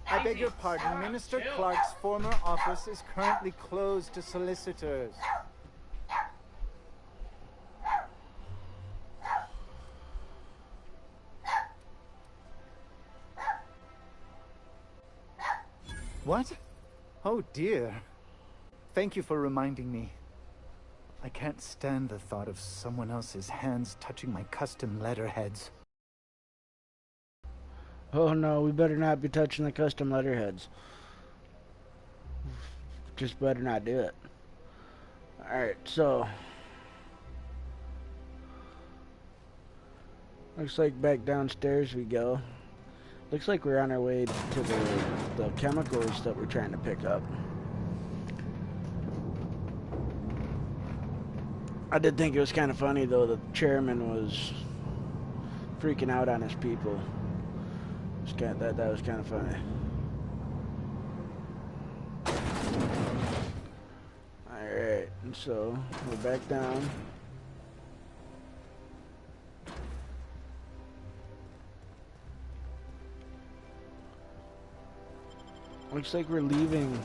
I beg your pardon. Minister Clark's former office is currently closed to solicitors. What? Oh dear. Thank you for reminding me. I can't stand the thought of someone else's hands touching my custom letterheads. Oh no, we better not be touching the custom letterheads. Just better not do it. Alright, so looks like back downstairs we go. Looks like we're on our way to the chemicals that we're trying to pick up. I did think it was kind of funny though that the chairman was freaking out on his people. That was kind of funny. Alright, and so we're back down. Looks like we're leaving.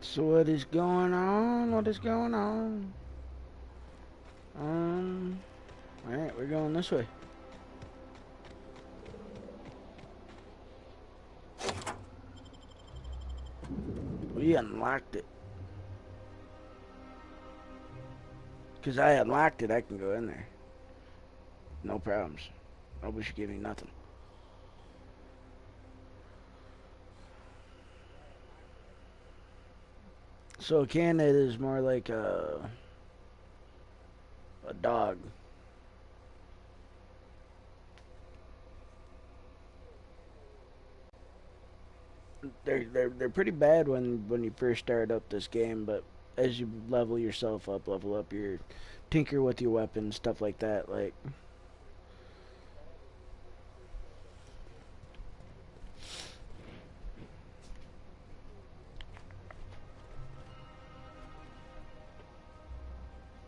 So what is going on? What is going on? Alright, we're going this way. We unlocked it. Because I unlocked it, I can go in there. No problems. Nobody should give me nothing. So a candid is more like a dog. They're pretty bad when you first start up this game, but as you level yourself up, level up your tinker with your weapons, stuff like that, like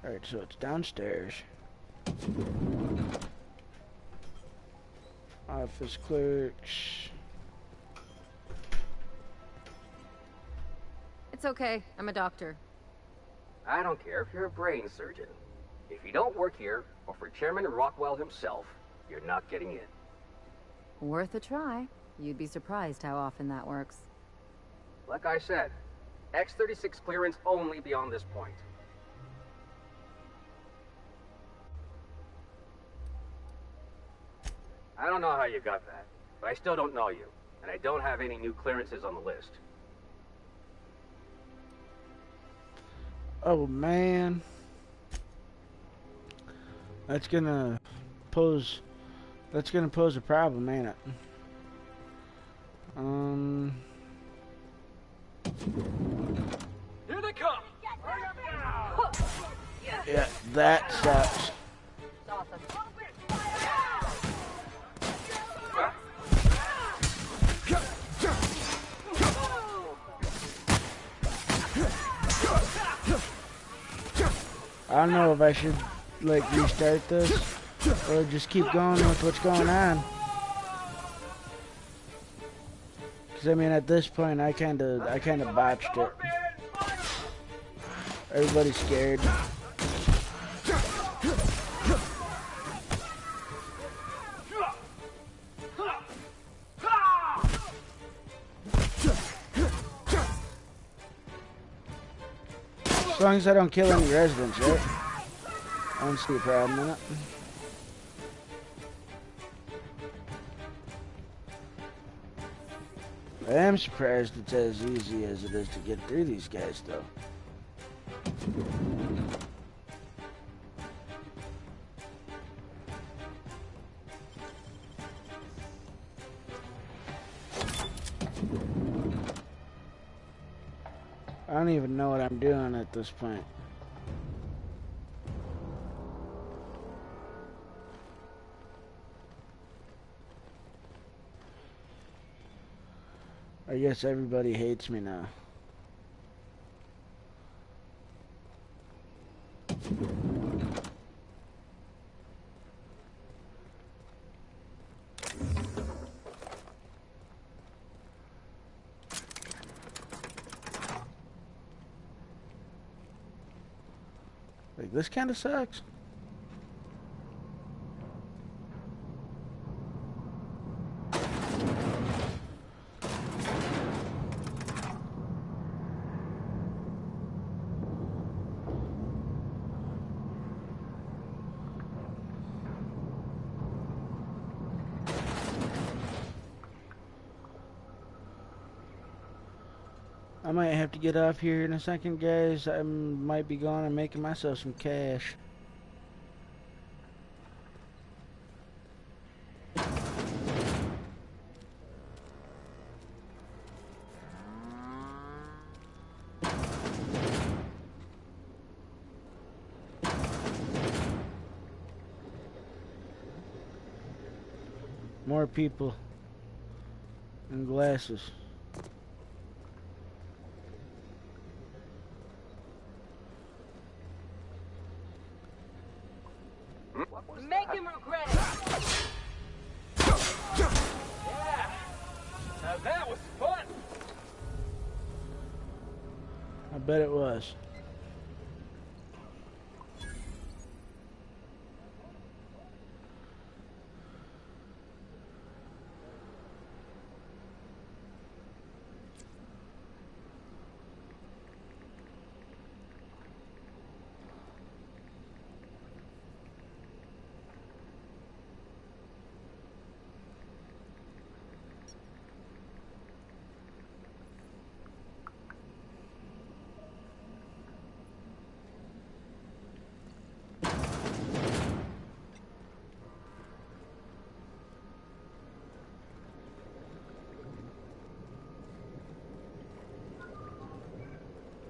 Alright, so it's downstairs. Office clerks. It's okay. I'm a doctor. I don't care if you're a brain surgeon. If you don't work here, or for Chairman Rockwell himself, you're not getting in. Worth a try. You'd be surprised how often that works. Like I said, X-36 clearance only beyond this point. I don't know how you got that, but I still don't know you, and I don't have any new clearances on the list. Oh man, that's gonna pose a problem, ain't it? Here they come! Bring them down! Yeah, that sucks. I don't know if I should like restart this or just keep going with what's going on. Cause I mean at this point I kinda botched it. Everybody's scared. As long as I don't kill any residents, right? I don't see a problem in it. I am surprised it's as easy as it is to get through these guys, though. I don't even know what I'm doing at this point. I guess everybody hates me now. Like, this kind of sucks. I might have to get off here in a second, guys. I might be going and making myself some cash. More people and glasses. Make him regret it! Yeah! Now that was fun! I bet it was.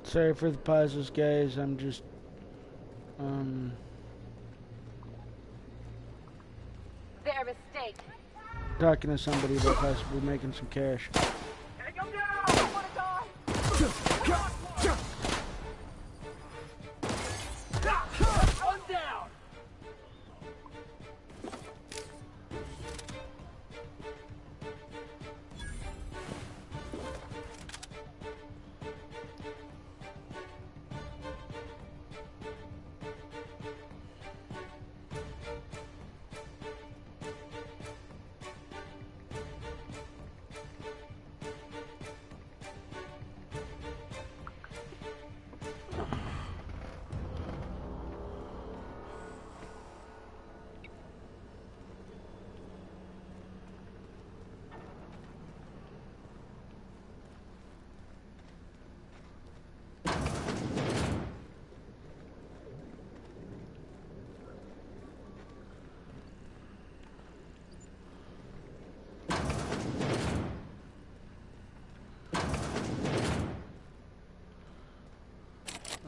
Sorry for the pauses, guys. I'm just, Their mistake. talking to somebody about possibly making some cash. Take him down! I wanna die!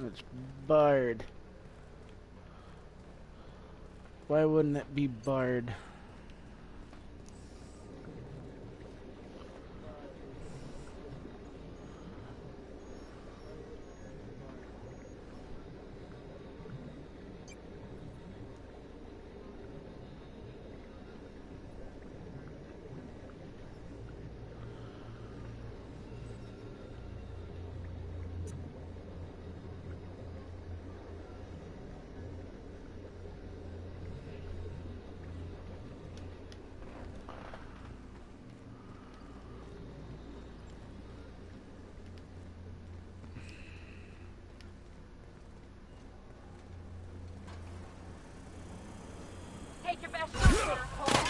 It's barred. Why wouldn't it be barred? Take your best shot, asshole.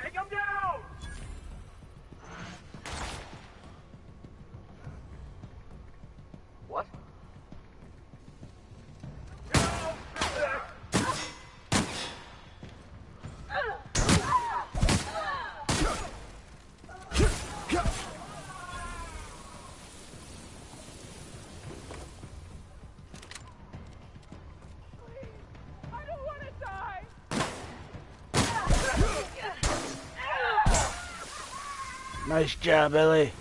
Take him down! What? I don't want to die. Nice job, Ellie.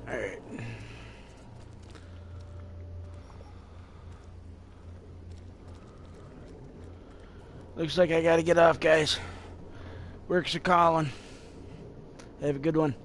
Alright. Looks like I gotta get off, guys. Works are calling. Have a good one.